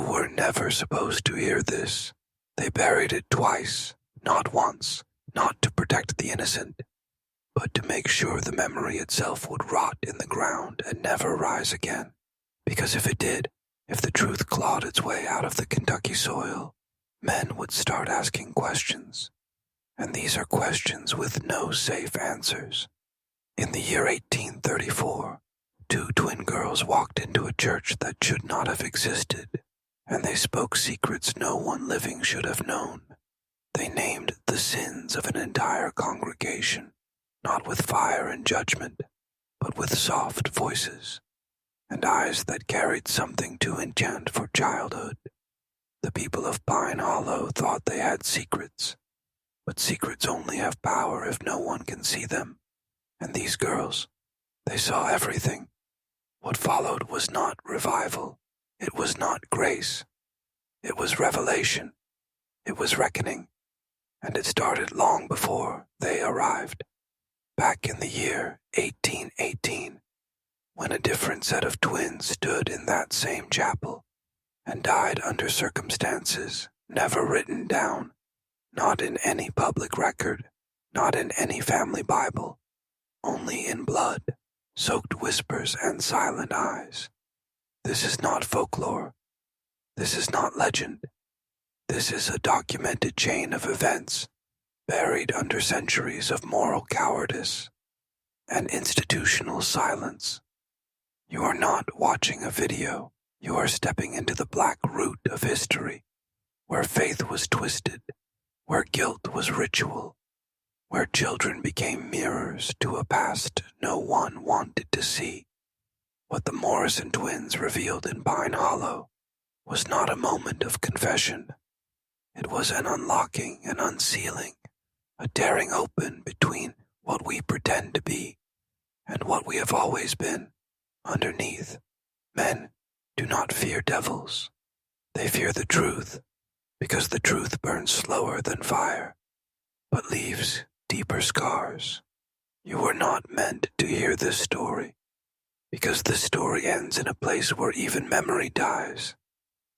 were never supposed to hear this. They buried it twice, not once, not to protect the innocent, but to make sure the memory itself would rot in the ground and never rise again. Because if it did, if the truth clawed its way out of the Kentucky soil, men would start asking questions. And these are questions with no safe answers. In the year 1834, two twin girls walked into a church that should not have existed, and they spoke secrets no one living should have known. They named the sins of an entire congregation, not with fire and judgment, but with soft voices, and eyes that carried something to enchant for childhood. The people of Pine Hollow thought they had secrets, but secrets only have power if no one can see them. And these girls, they saw everything. What followed was not revival. It was not grace. It was revelation. It was reckoning. And it started long before they arrived. Back in the year 1818, when a different set of twins stood in that same chapel and died under circumstances never written down, not in any public record, not in any family Bible, only in blood, soaked whispers and silent eyes. This is not folklore. This is not legend. This is a documented chain of events buried under centuries of moral cowardice and institutional silence. You are not watching a video. You are stepping into the black root of history, where faith was twisted, where guilt was ritual, where children became mirrors to a past no one wanted to see. What the Morrison twins revealed in Pine Hollow was not a moment of confession. It was an unlocking and unsealing, a tearing open between what we pretend to be and what we have always been underneath. Men do not fear devils. They fear the truth, because the truth burns slower than fire, but leaves deeper scars. You were not meant to hear this story, because this story ends in a place where even memory dies.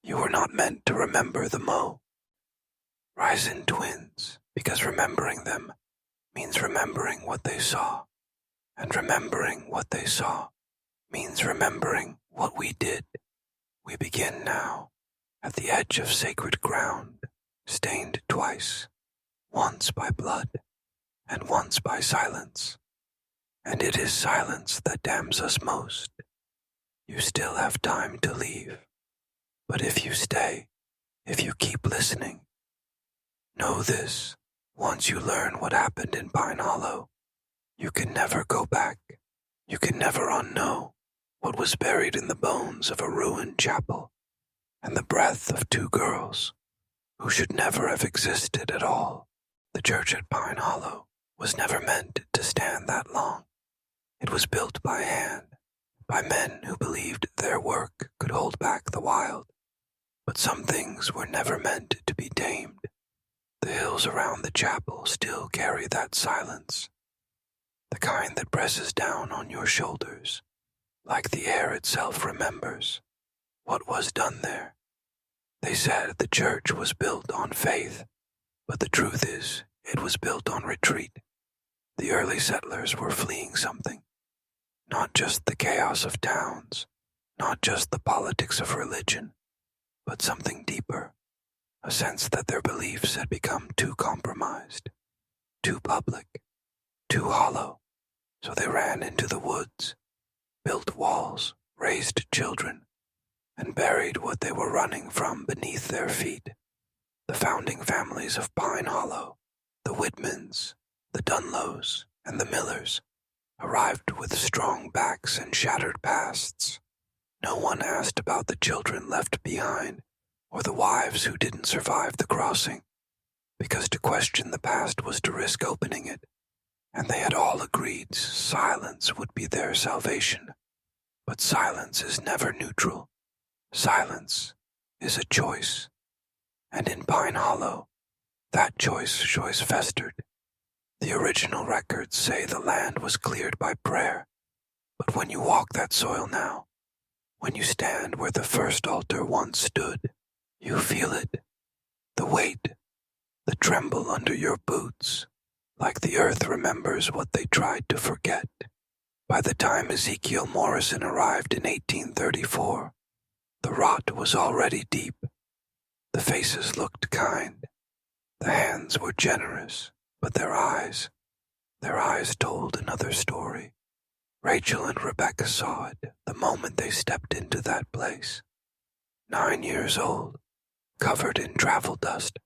You were not meant to remember the Mo. Risen twins, because remembering them means remembering what they saw, and remembering what they saw means remembering what we did. We begin now, at the edge of sacred ground, stained twice, once by blood, and once by silence. And it is silence that damns us most. You still have time to leave. But if you stay, if you keep listening, know this: once you learn what happened in Pine Hollow, you can never go back. You can never unknow what was buried in the bones of a ruined chapel and the breath of two girls who should never have existed at all. The church at Pine Hollow was never meant to stand that long. It was built by hand, by men who believed their work could hold back the wild. But some things were never meant to be tamed. The hills around the chapel still carry that silence, the kind that presses down on your shoulders, like the air itself remembers what was done there. They said the church was built on faith, but the truth is, it was built on retreat. The early settlers were fleeing something, not just the chaos of towns, not just the politics of religion, but something deeper, a sense that their beliefs had become too compromised, too public, too hollow. So they ran into the woods, built walls, raised children, and buried what they were running from beneath their feet. The founding families of Pine Hollow, the Whitmans, the Dunlows, and the Millers, arrived with strong backs and shattered pasts. No one asked about the children left behind, or the wives who didn't survive the crossing, because to question the past was to risk opening it, and they had all agreed silence would be their salvation. But silence is never neutral. Silence is a choice. And in Pine Hollow, that choice festered. The original records say the land was cleared by prayer, but when you walk that soil now, when you stand where the first altar once stood, You feel it, the weight, the tremble under your boots, like the earth remembers what they tried to forget. By the time Ezekiel Morrison arrived in 1834, the rot was already deep. The faces looked kind. The hands were generous, but their eyes told another story. Rachel and Rebecca saw it the moment they stepped into that place. 9 years old, covered in travel dust,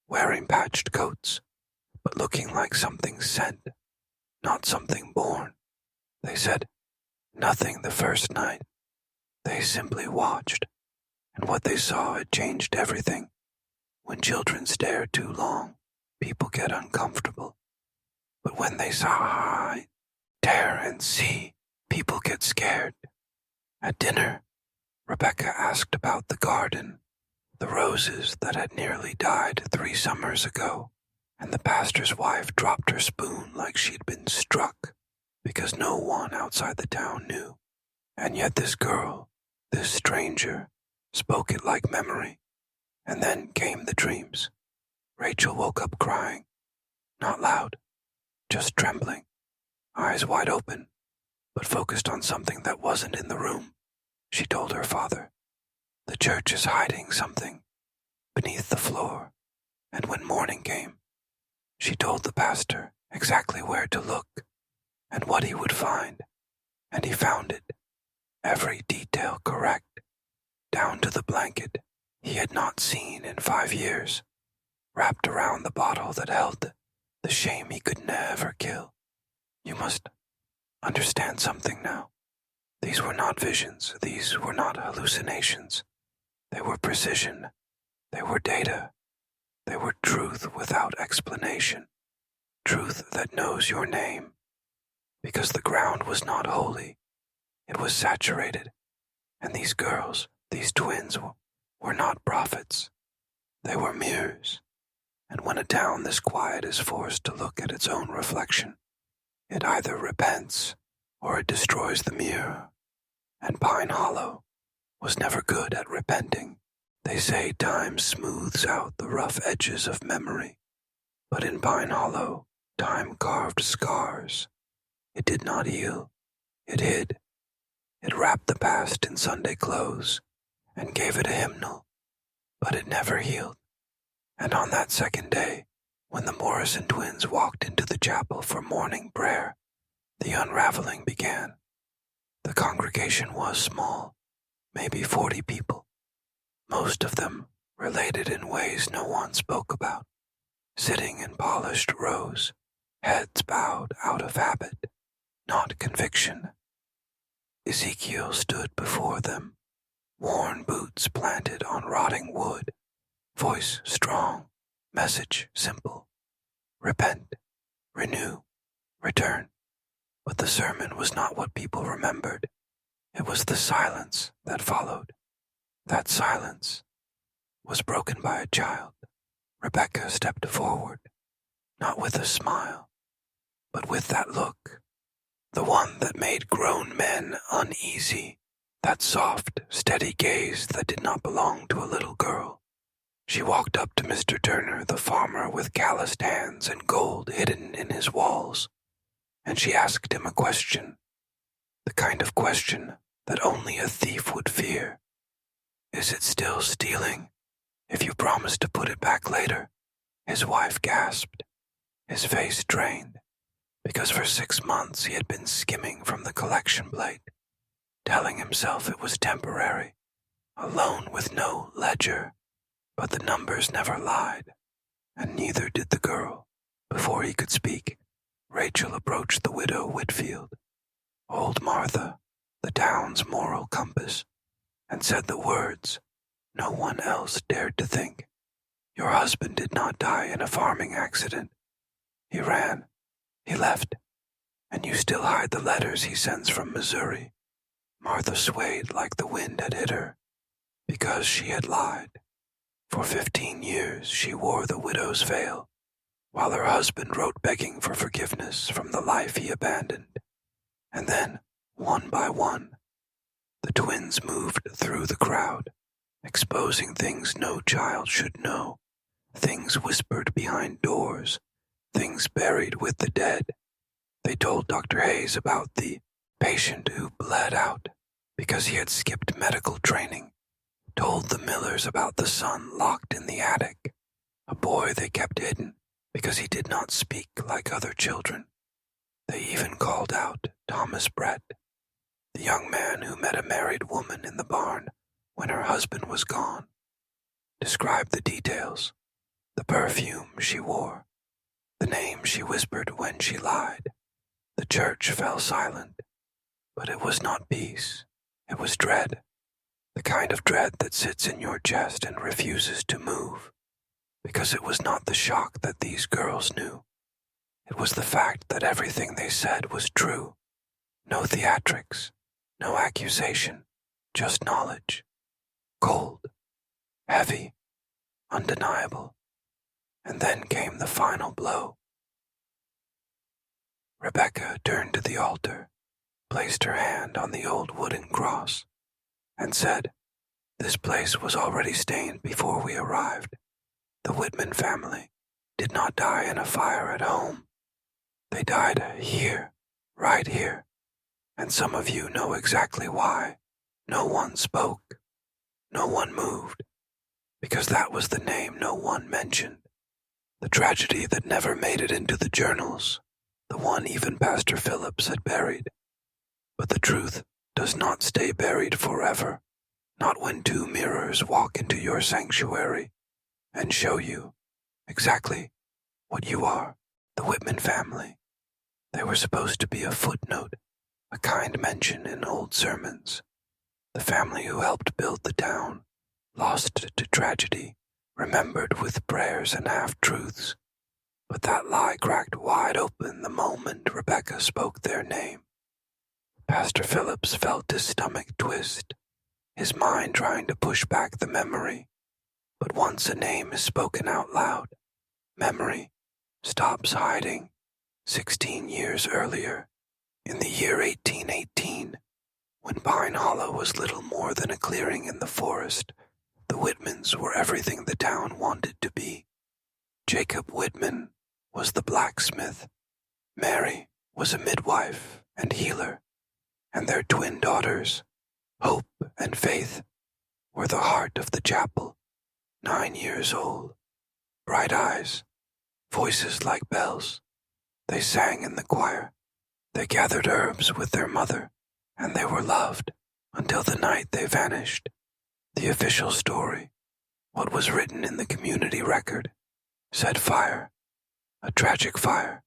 wearing patched coats, but looking like something sent, not something born. They said nothing the first night. They simply watched, and what they saw had changed everything. When children stare too long, people get uncomfortable. But when they sigh, dare and see, people get scared. At dinner, Rebecca asked about the garden, the roses that had nearly died 3 summers ago, and the pastor's wife dropped her spoon like she'd been struck, because no one outside the town knew. And yet this girl, this stranger, spoke it like memory. And then came the dreams. Rachel woke up crying, not loud, just trembling, eyes wide open, but focused on something that wasn't in the room. She told her father, "The church is hiding something beneath the floor." And when morning came, she told the pastor exactly where to look and what he would find, and he found it, every detail correct, down to the blanket he had not seen in 5 years, wrapped around the bottle that held the shame he could never kill. You must understand something now. These were not visions. These were not hallucinations. They were precision. They were data. They were truth without explanation. Truth that knows your name. Because the ground was not holy. It was saturated. And these girls, these twins, were not prophets. They were mirrors. And when a town this quiet is forced to look at its own reflection, it either repents or it destroys the mirror. And Pine Hollow was never good at repenting. They say time smooths out the rough edges of memory. But in Pine Hollow, time carved scars. It did not heal. It hid. It wrapped the past in Sunday clothes and gave it a hymnal, but it never healed. And on that second day, when the Morrison twins walked into the chapel for morning prayer, the unraveling began. The congregation was small, maybe 40 people, most of them related in ways no one spoke about, sitting in polished rows, heads bowed out of habit, not conviction. Ezekiel stood before them, worn boots planted on rotting wood, voice strong, message simple. Repent, renew, return. But the sermon was not what people remembered. It was the silence that followed. That silence was broken by a child. Rebecca stepped forward, not with a smile, but with that look, the one that made grown men uneasy, that soft, steady gaze that did not belong to a little girl. She walked up to Mr. Turner, the farmer with calloused hands and gold hidden in his walls, and she asked him a question, the kind of question that only a thief would fear. "Is it still stealing, if you promise to put it back later?" His wife gasped, his face drained, because for 6 months he had been skimming from the collection plate, telling himself it was temporary, a loan with no ledger. But the numbers never lied, and neither did the girl. Before he could speak, Rachel approached the widow Whitfield, old Martha, the town's moral compass, and said the words no one else dared to think. "Your husband did not die in a farming accident. He ran. He left. And you still hide the letters he sends from Missouri." Martha swayed like the wind had hit her, because she had lied. For 15 years she wore the widow's veil, while her husband wrote begging for forgiveness from the life he abandoned. And then, one by one, the twins moved through the crowd, exposing things no child should know, things whispered behind doors, things buried with the dead. They told Dr. Hayes about the patient who bled out because he had skipped medical training, told the Millers about the son locked in the attic, a boy they kept hidden because he did not speak like other children. They even called out Thomas Brett, the young man who met a married woman in the barn when her husband was gone, described the details, the perfume she wore, the name she whispered when she lied. The church fell silent, but it was not peace, it was dread, the kind of dread that sits in your chest and refuses to move, because it was not the shock that these girls knew. It was the fact that everything they said was true. No theatrics, no accusation, just knowledge. Cold, heavy, undeniable. And then came the final blow. Rebecca turned to the altar, placed her hand on the old wooden cross, and said, "This place was already stained before we arrived. The Whitman family did not die in a fire at home. They died here, right here, and some of you know exactly why. No one spoke. No one moved, because that was the name no one mentioned. The tragedy that never made it into the journals, the one even Pastor Phillips had buried. But the truth does not stay buried forever, not when two mirrors walk into your sanctuary and show you exactly what you are, the Whitman family. They were supposed to be a footnote, a kind mention in old sermons. The family who helped build the town, lost to tragedy, remembered with prayers and half-truths. But that lie cracked wide open the moment Rebecca spoke their name. Pastor Phillips felt his stomach twist, his mind trying to push back the memory. But once a name is spoken out loud, memory stops hiding. 16 years earlier, in the year 1818, when Pine Hollow was little more than a clearing in the forest, the Whitmans were everything the town wanted to be. Jacob Whitman was the blacksmith. Mary was a midwife and healer, and their twin daughters, Hope and Faith, were the heart of the chapel, 9 years old, bright eyes, voices like bells. They sang in the choir. They gathered herbs with their mother, and they were loved until the night they vanished. The official story, what was written in the community record, said fire, a tragic fire,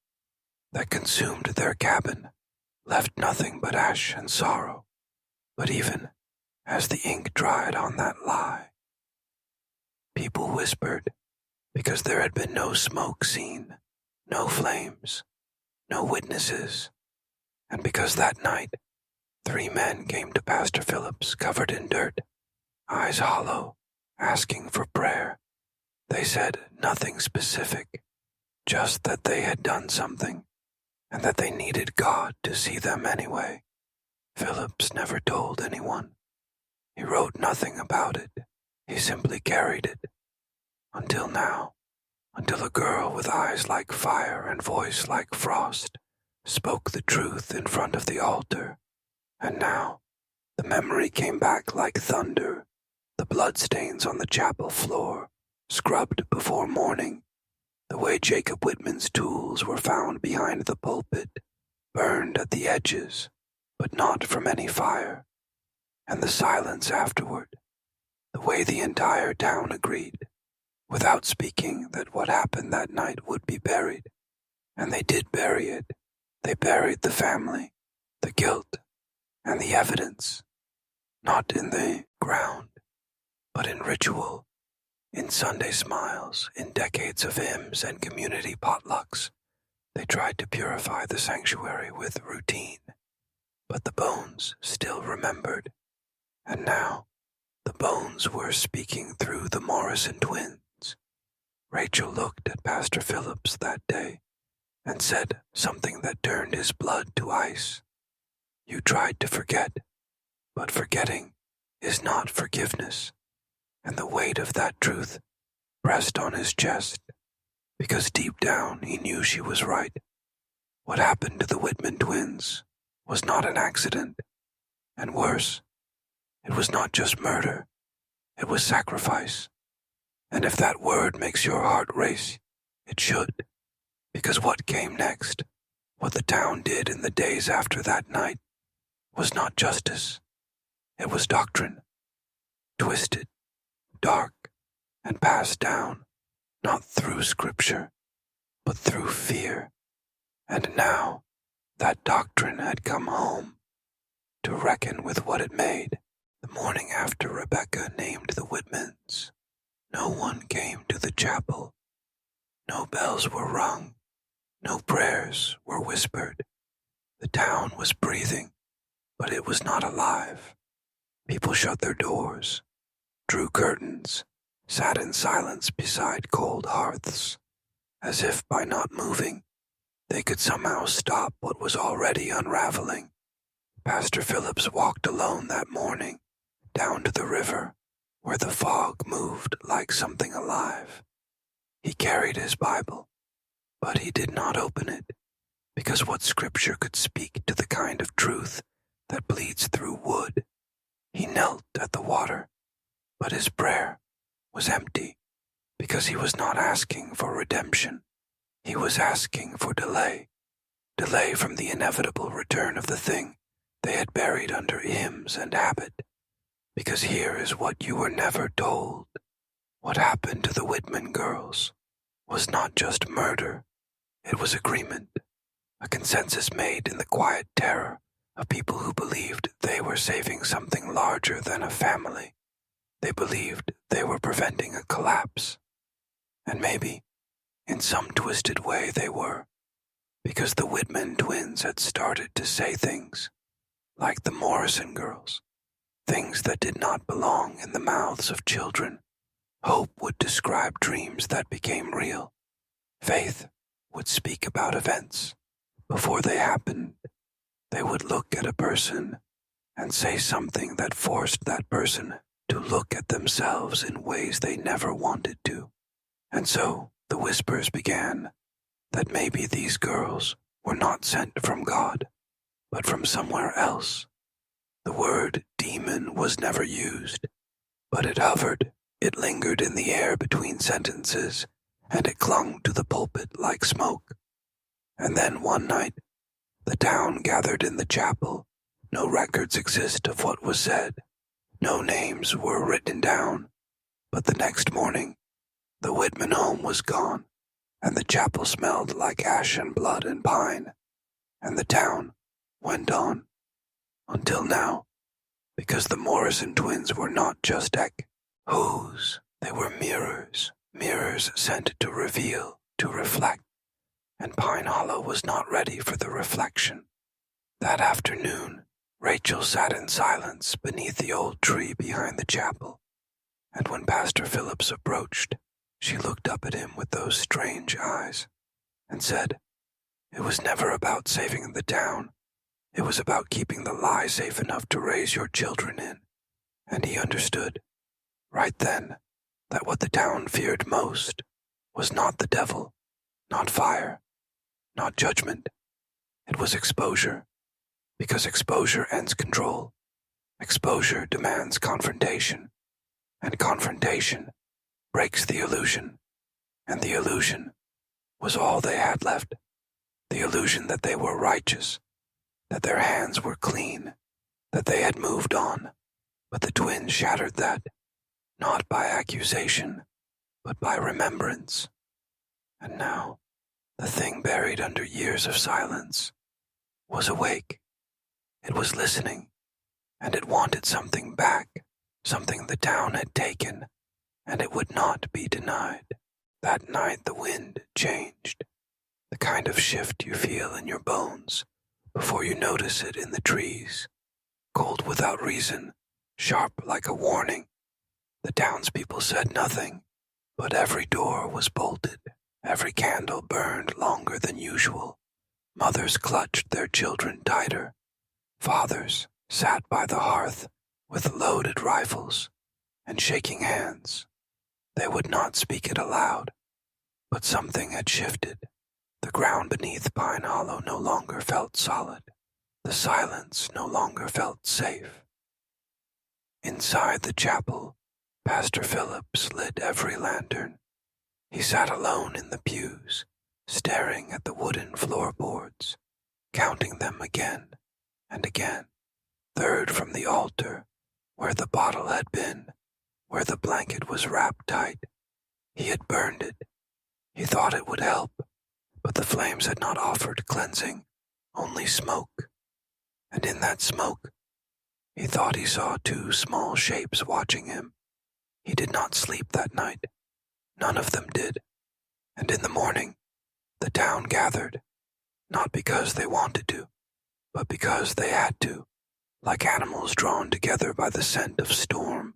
that consumed their cabin, left nothing but ash and sorrow. But even as the ink dried on that lie, people whispered, because there had been no smoke seen, no flames, no witnesses, and because that night 3 men came to Pastor Phillips covered in dirt, eyes hollow, asking for prayer. They said nothing specific, just that they had done something, and that they needed God to see them anyway. Phillips never told anyone. He wrote nothing about it. He simply carried it. Until now, until a girl with eyes like fire and voice like frost spoke the truth in front of the altar. And now, the memory came back like thunder, the bloodstains on the chapel floor, scrubbed before morning, the way Jacob Whitman's tools were found behind the pulpit, burned at the edges, but not from any fire, and the silence afterward, the way the entire town agreed, without speaking, that what happened that night would be buried. And they did bury it. They buried the family, the guilt, and the evidence, not in the ground, but in ritual, in Sunday smiles, in decades of hymns and community potlucks. They tried to purify the sanctuary with routine, but the bones still remembered. And now, the bones were speaking through the Morrison twins. Rachel looked at Pastor Phillips that day and said something that turned his blood to ice. You tried to forget, but forgetting is not forgiveness. and the weight of that truth pressed on his chest, because deep down he knew she was right. What happened to the Whitman twins was not an accident, and worse, it was not just murder, it was sacrifice. And if that word makes your heart race, it should, because what came next, what the town did in the days after that night, was not justice, it was doctrine, twisted, dark, and passed down, not through scripture, but through fear. And now that doctrine had come home to reckon with what it made. The morning after Rebecca named the Whitmans, no one came to the chapel. No bells were rung. No prayers were whispered. The town was breathing, but it was not alive. People shut their doors, drew curtains, sat in silence beside cold hearths, as if by not moving, they could somehow stop what was already unraveling. Pastor Phillips walked alone that morning, down to the river, where the fog moved like something alive. He carried his Bible, but he did not open it, because what scripture could speak to the kind of truth that bleeds through wood? He knelt at the water, but his prayer was empty, because he was not asking for redemption. He was asking for delay from the inevitable return of the thing they had buried under hymns and habit. Because here is what you were never told. What happened to the Whitman girls was not just murder, it was agreement, a consensus made in the quiet terror of people who believed they were saving something larger than a family. They believed they were preventing a collapse. And maybe, in some twisted way, they were, because the Whitman twins had started to say things, like the Morrison girls, things that did not belong in the mouths of children. Hope would describe dreams that became real. Faith would speak about events before they happened. They would look at a person and say something that forced that person to look at themselves in ways they never wanted to. And so the whispers began that maybe these girls were not sent from God, but from somewhere else. The word demon was never used, but it hovered, it lingered in the air between sentences, and it clung to the pulpit like smoke. And then one night, the town gathered in the chapel. No records exist of what was said. No names were written down. But the next morning, the Whitman home was gone, and the chapel smelled like ash and blood and pine. And the town went on, until now, because the Morrison twins were not just echoes. They were mirrors sent to reveal, to reflect, and Pine Hollow was not ready for the reflection. That afternoon, Rachel sat in silence beneath the old tree behind the chapel, and when Pastor Phillips approached, she looked up at him with those strange eyes and said, "It was never about saving the town. It was about keeping the lie safe enough to raise your children in." And he understood, right then, that what the town feared most was not the devil, not fire, not judgment. It was exposure, because exposure ends control. Exposure demands confrontation, and confrontation breaks the illusion, and the illusion was all they had left. The illusion that they were righteous, that their hands were clean, that they had moved on. But the twins shattered that, not by accusation, but by remembrance. And now, the thing buried under years of silence was awake. It was listening, and it wanted something back, something the town had taken, and it would not be denied. That night the wind changed, the kind of shift you feel in your bones before you notice it in the trees, cold without reason, sharp like a warning. The townspeople said nothing, but every door was bolted, every candle burned longer than usual. Mothers clutched their children tighter. Fathers sat by the hearth with loaded rifles, and shaking hands. They would not speak it aloud, but something had shifted. The ground beneath Pine Hollow no longer felt solid. The silence no longer felt safe. Inside the chapel, Pastor Phillips lit every lantern. He sat alone in the pews, staring at the wooden floorboards, counting them again and again. Third from the altar, where the bottle had been, where the blanket was wrapped tight. He had burned it. He thought it would help, but the flames had not offered cleansing, only smoke. And in that smoke, he thought he saw two small shapes watching him. He did not sleep that night. None of them did. And in the morning, the town gathered, not because they wanted to, but because they had to, like animals drawn together by the scent of storm.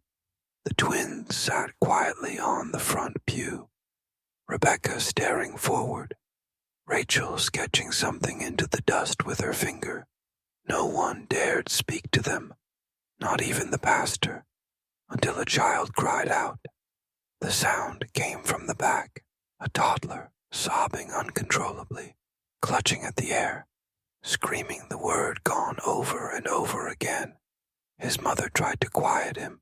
The twins sat quietly on the front pew, Rebecca staring forward, Rachel sketching something into the dust with her finger. No one dared speak to them, not even the pastor, until a child cried out. The sound came from the back, a toddler sobbing uncontrollably, clutching at the air, screaming the word gone over and over again. His mother tried to quiet him,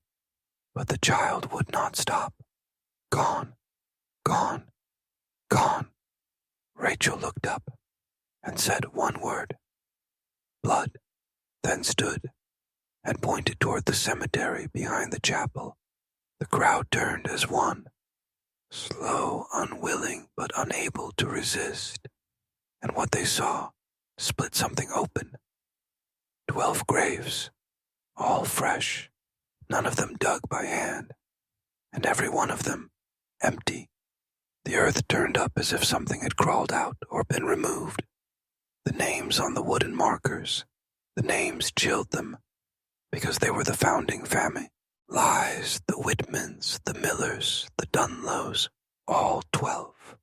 but the child would not stop. Gone, gone, gone. Rachel looked up and said one word. Blood, then stood and pointed toward the cemetery behind the chapel. The crowd turned as one, slow, unwilling, but unable to resist, and what they saw split something open. 12 graves, all fresh, none of them dug by hand, and every one of them empty. The earth turned up as if something had crawled out or been removed. The names on the wooden markers, the names chilled them, because they were the founding family. Lies, the Whitmans, the Millers, the Dunlows, all 12.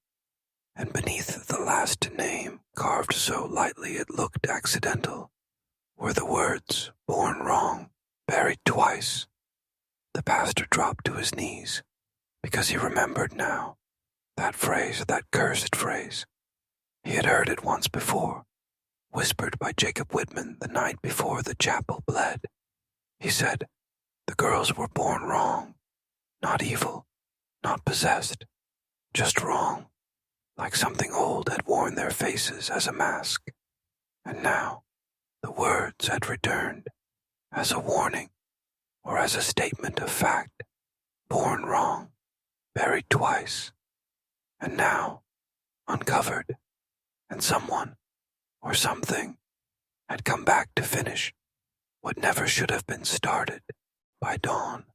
And beneath the last name, carved so lightly it looked accidental, were the words, born wrong, buried twice. The pastor dropped to his knees, because he remembered now, that phrase, that cursed phrase. He had heard it once before, whispered by Jacob Whitman the night before the chapel bled. He said, the girls were born wrong, not evil, not possessed, just wrong, like something old had worn their faces as a mask. And now, the words had returned, as a warning, or as a statement of fact, born wrong, buried twice, and now, uncovered, and someone, or something, had come back to finish what never should have been started. By dawn,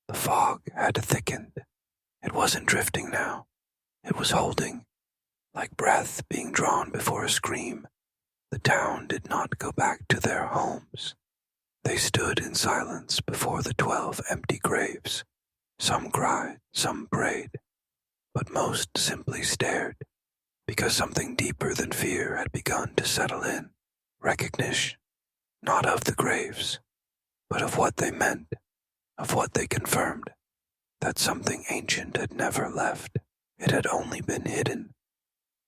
the fog had thickened. It wasn't drifting now. It was holding, like breath being drawn before a scream. The town did not go back to their homes. They stood in silence before the 12 empty graves. Some cried, some prayed, but most simply stared, because something deeper than fear had begun to settle in. Recognition, not of the graves, but of what they meant, of what they confirmed, that something ancient had never left. It had only been hidden.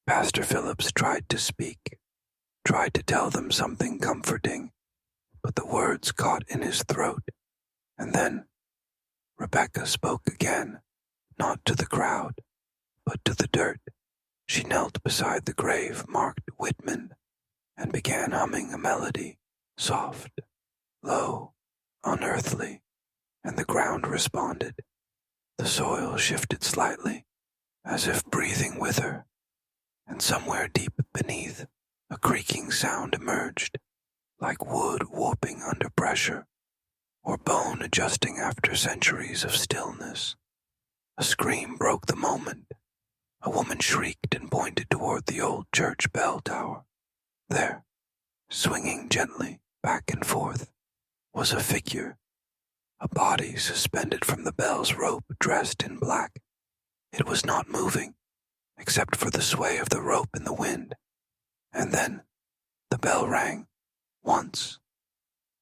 Pastor Phillips tried to speak, tried to tell them something comforting, but the words caught in his throat. And then Rebecca spoke again, not to the crowd, but to the dirt. She knelt beside the grave marked Whitman and began humming a melody, soft, low, unearthly, and the ground responded. The soil shifted slightly, as if breathing with her, and somewhere deep beneath, a creaking sound emerged, like wood warping under pressure, or bone adjusting after centuries of stillness. A scream broke the moment. A woman shrieked and pointed toward the old church bell tower. There, swinging gently back and forth, was a figure, a body suspended from the bell's rope dressed in black. It was not moving, except for the sway of the rope in the wind. And then the bell rang, once,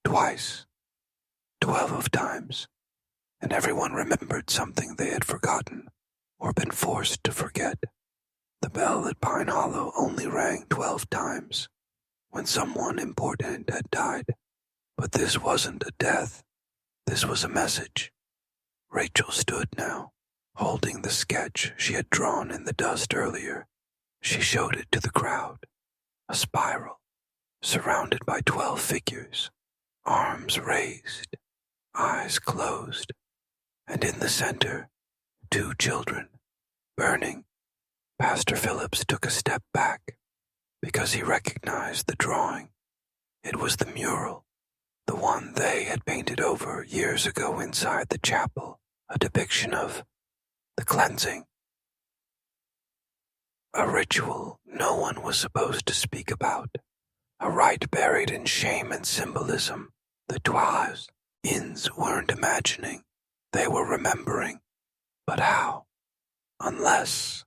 twice, 12 times, and everyone remembered something they had forgotten or been forced to forget. The bell at Pine Hollow only rang 12 times when someone important had died, but this wasn't a death. This was a message. Rachel stood now, holding the sketch she had drawn in the dust earlier. She showed it to the crowd, a spiral, surrounded by 12 figures, arms raised, eyes closed, and in the center, 2 children, burning. Pastor Phillips took a step back because he recognized the drawing. It was the mural, the one they had painted over years ago inside the chapel, a depiction of the cleansing. A ritual no one was supposed to speak about, a rite buried in shame and symbolism. The Twas-ins weren't imagining, they were remembering. But how? Unless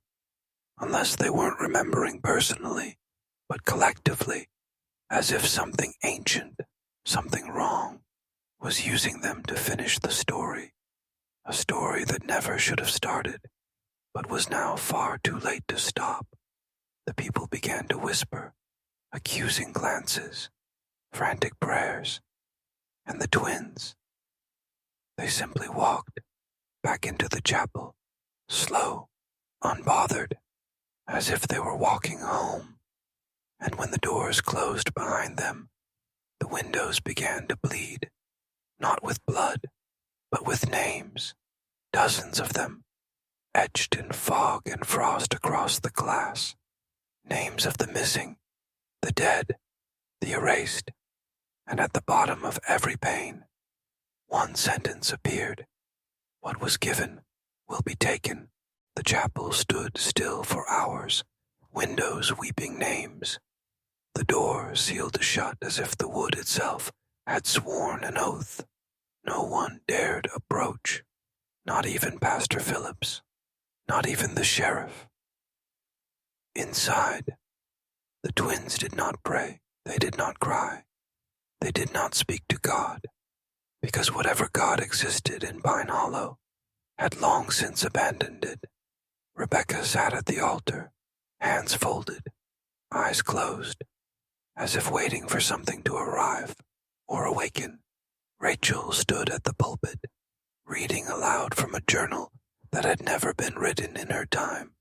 they weren't remembering personally, but collectively, as if something ancient, something wrong, was using them to finish the story, a story that never should have started, but was now far too late to stop. The people began to whisper, accusing glances, frantic prayers, and the twins. They simply walked back into the chapel, slow, unbothered, as if they were walking home. And when the doors closed behind them, the windows began to bleed, not with blood, but with names, dozens of them, etched in fog and frost across the glass. Names of the missing, the dead, the erased, and at the bottom of every pane, one sentence appeared. What was given will be taken. The chapel stood still for hours, windows weeping names. The door sealed shut as if the wood itself had sworn an oath. No one dared approach, not even Pastor Phillips, not even the sheriff. Inside, the twins did not pray, they did not cry, they did not speak to God, because whatever God existed in Pine Hollow had long since abandoned it. Rebecca sat at the altar, hands folded, eyes closed, as if waiting for something to arrive or awaken. Rachel stood at the pulpit, reading aloud from a journal that had never been written in her time.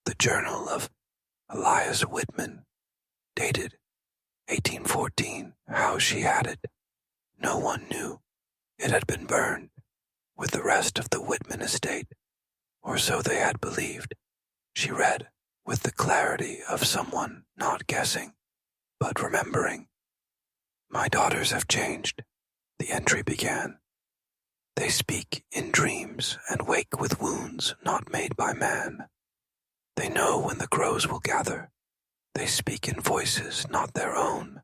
The journal of Elias Whitman, dated 1814. How she had it, no one knew. It had been burned with the rest of the Whitman estate, or so they had believed. She read with the clarity of someone not guessing, but remembering. My daughters have changed, the entry began. They speak in dreams and wake with wounds not made by man. They know when the crows will gather. They speak in voices not their own.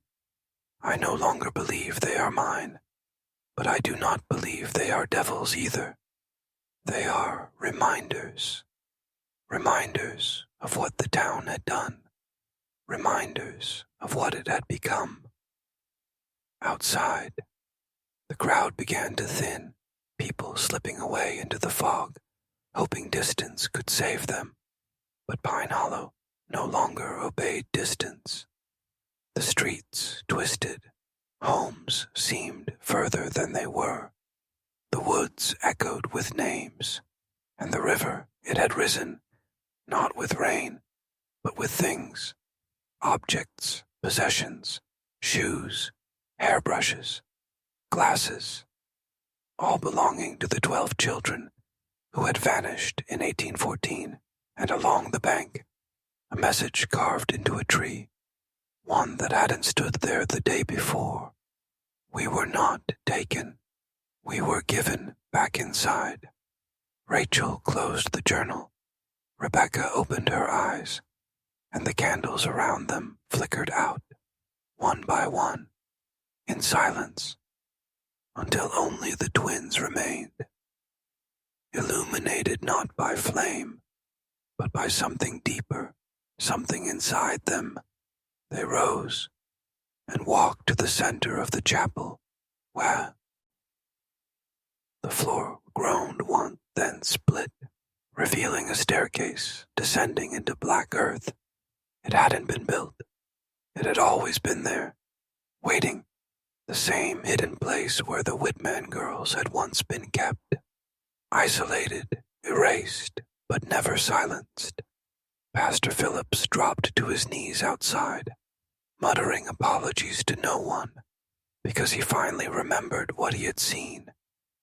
I no longer believe they are mine, but I do not believe they are devils either. They are reminders. Reminders of what the town had done. Reminders of what it had become. Outside, the crowd began to thin, people slipping away into the fog, hoping distance could save them. But Pine Hollow no longer obeyed distance. The streets twisted, homes seemed further than they were. The woods echoed with names, and the river, it had risen, not with rain, but with things, objects, possessions, shoes, hairbrushes, glasses, all belonging to the 12 children who had vanished in 1814, and along the bank, a message carved into a tree, one that hadn't stood there the day before. We were not taken. We were given back inside. Rachel closed the journal. Rebecca opened her eyes, and the candles around them flickered out, one by one, in silence, until only the twins remained, illuminated not by flame, but by something deeper, something inside them. They rose and walked to the center of the chapel, where the floor groaned once, then split, revealing a staircase descending into black earth. It hadn't been built. It had always been there, waiting, the same hidden place where the Whitman girls had once been kept, isolated, erased, but never silenced. Pastor Phillips dropped to his knees outside, muttering apologies to no one, because he finally remembered what he had seen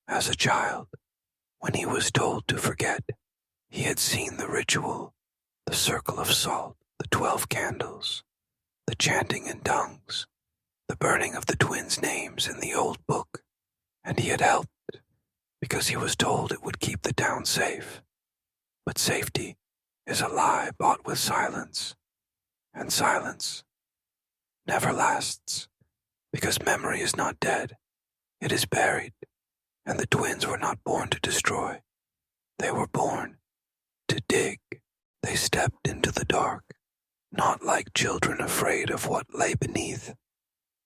as a child. When he was told to forget, he had seen the ritual, the circle of salt, the 12 candles, the chanting in tongues, the burning of the twins' names in the old book, and he had helped because he was told it would keep the town safe. But safety is a lie bought with silence, and silence never lasts, because memory is not dead, it is buried, and the twins were not born to destroy. They were born to dig. They stepped into the dark, not like children afraid of what lay beneath,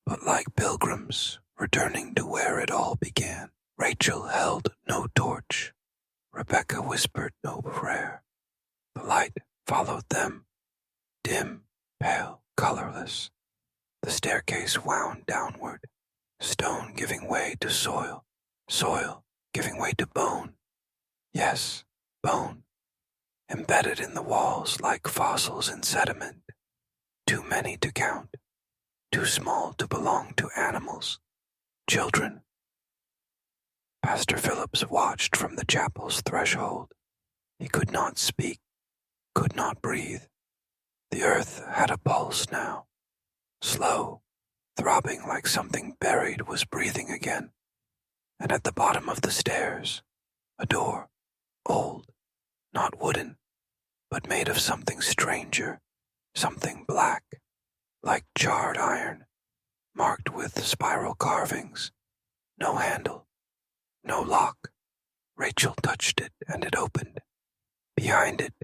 but like pilgrims returning to where it all began. Rachel held no torch. Rebecca whispered no prayer. The light followed them, dim, pale, colorless. The staircase wound downward, stone giving way to soil, soil giving way to bone. Yes, bone, embedded in the walls like fossils in sediment, too many to count, too small to belong to animals, children. Pastor Phillips watched from the chapel's threshold. He could not speak, could not breathe. The earth had a pulse now, slow, throbbing like something buried was breathing again. And at the bottom of the stairs, a door, old, not wooden, but made of something stranger, something black, like charred iron, marked with spiral carvings, no handle, no lock. Rachel touched it and it opened. Behind it,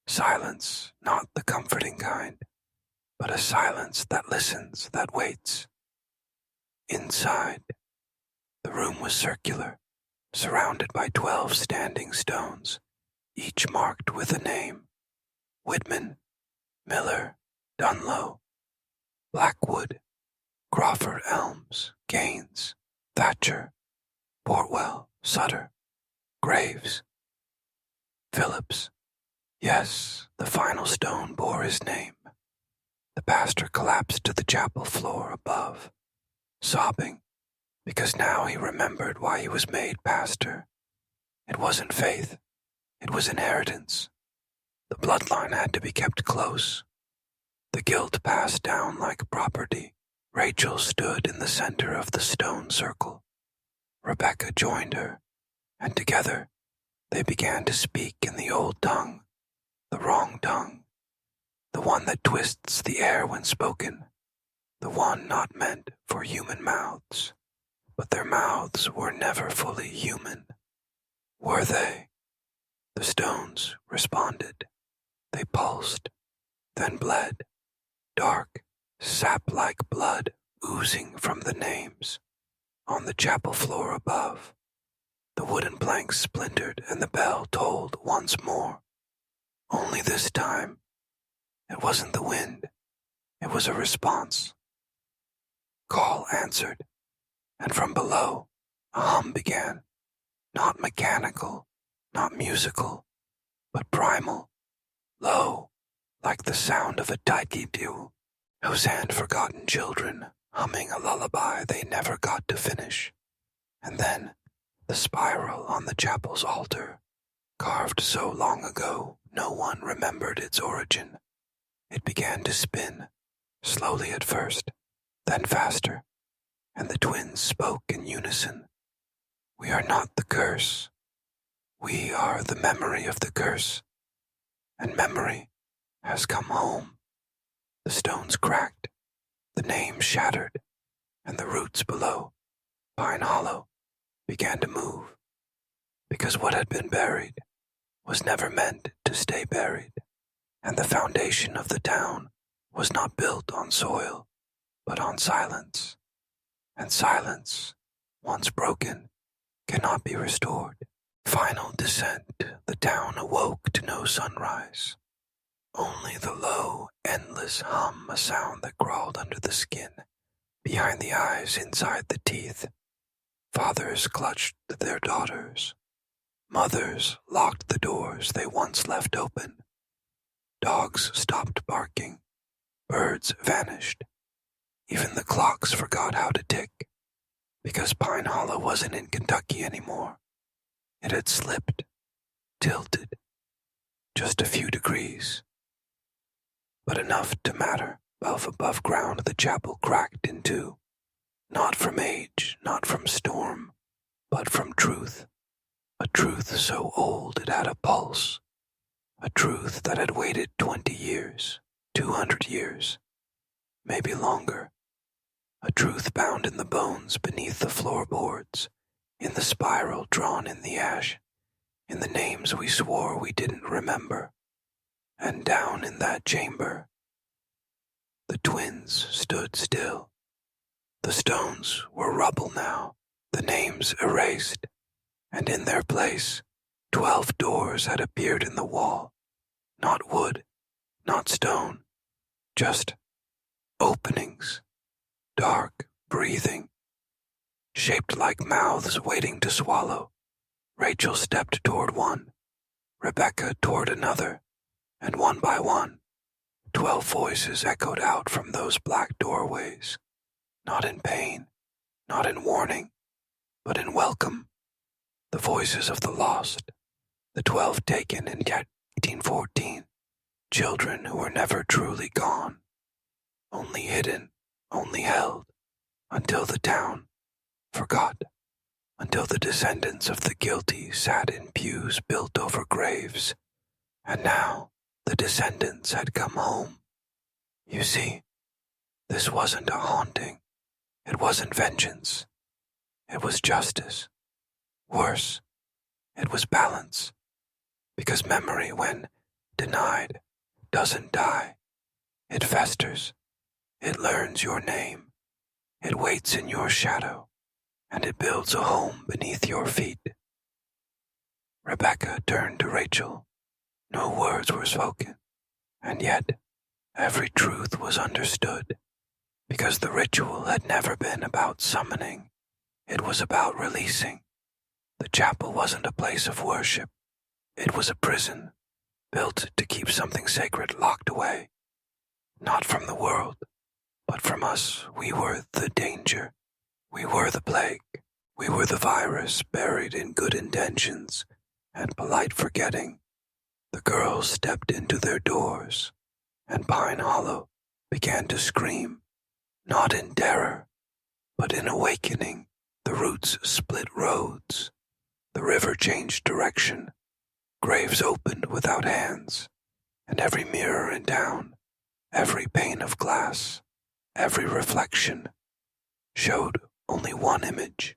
silence, not the comforting kind, but a silence that listens, that waits. Inside, the room was circular, surrounded by 12 standing stones, each marked with a name. Whitman, Miller, Dunlow, Blackwood, Crawford Elms, Gaines, Thatcher, Portwell, Sutter, Graves, Phillips. Yes, the final stone bore his name. The pastor collapsed to the chapel floor above, sobbing, because now he remembered why he was made pastor. It wasn't faith, it was inheritance. The bloodline had to be kept close. The guilt passed down like property. Rachel stood in the center of the stone circle. Rebecca joined her, and together they began to speak in the old tongue, the wrong tongue, the one that twists the air when spoken, the one not meant for human mouths. But their mouths were never fully human. Were they? The stones responded. They pulsed, then bled, dark, sap-like blood oozing from the names. On the chapel floor above, the wooden planks splintered and the bell tolled once more. Only this time, it wasn't the wind, it was a response. Call answered, and from below, a hum began, not mechanical, not musical, but primal, low, like the sound of a didgeridoo, those hand-forgotten children humming a lullaby they never got to finish. And then, the spiral on the chapel's altar, carved so long ago no one remembered its origin. It began to spin, slowly at first, then faster, and the twins spoke in unison. We are not the curse. We are the memory of the curse. And memory has come home. The stones cracked, the names shattered, and the roots below, Pine Hollow, began to move. Because what had been buried was never meant to stay buried, and the foundation of the town was not built on soil, but on silence. And silence, once broken, cannot be restored. Final descent, the town awoke to no sunrise. Only the low, endless hum, a sound that crawled under the skin, behind the eyes, inside the teeth. Fathers clutched their daughters. Mothers locked the doors they once left open. Dogs stopped barking. Birds vanished. Even the clocks forgot how to tick, because Pine Hollow wasn't in Kentucky anymore. It had slipped, tilted, just a few degrees. But enough to matter. Above ground, the chapel cracked in two, not from age, not from storm, but from truth. A truth so old it had a pulse. A truth that had waited 20 years, 200 years, maybe longer. A truth bound in the bones beneath the floorboards, in the spiral drawn in the ash, in the names we swore we didn't remember. And down in that chamber, the twins stood still. The stones were rubble now, the names erased, and in their place, 12 doors had appeared in the wall. Not wood, not stone, just openings, dark, breathing, shaped like mouths waiting to swallow. Rachel stepped toward one, Rebecca toward another, and one by one, 12 voices echoed out from those black doorways, not in pain, not in warning, but in welcome. The voices of the lost, the 12 taken in 1814, children who were never truly gone, only hidden, only held, until the town forgot, until the descendants of the guilty sat in pews built over graves, and now the descendants had come home. You see, this wasn't a haunting. It wasn't vengeance. It was justice. Worse, it was balance. Because memory, when denied, doesn't die. It festers. It learns your name. It waits in your shadow, and it builds a home beneath your feet. Rebecca turned to Rachel. No words were spoken, and yet every truth was understood, because the ritual had never been about summoning. It was about releasing. The chapel wasn't a place of worship. It was a prison, built to keep something sacred locked away. Not from the world, but from us. We were the danger. We were the plague. We were the virus buried in good intentions and polite forgetting. The girls stepped into their doors, and Pine Hollow began to scream, not in terror, but in awakening. The roots split roads. The river changed direction. Graves opened without hands, and every mirror in town, every pane of glass, every reflection, showed only one image.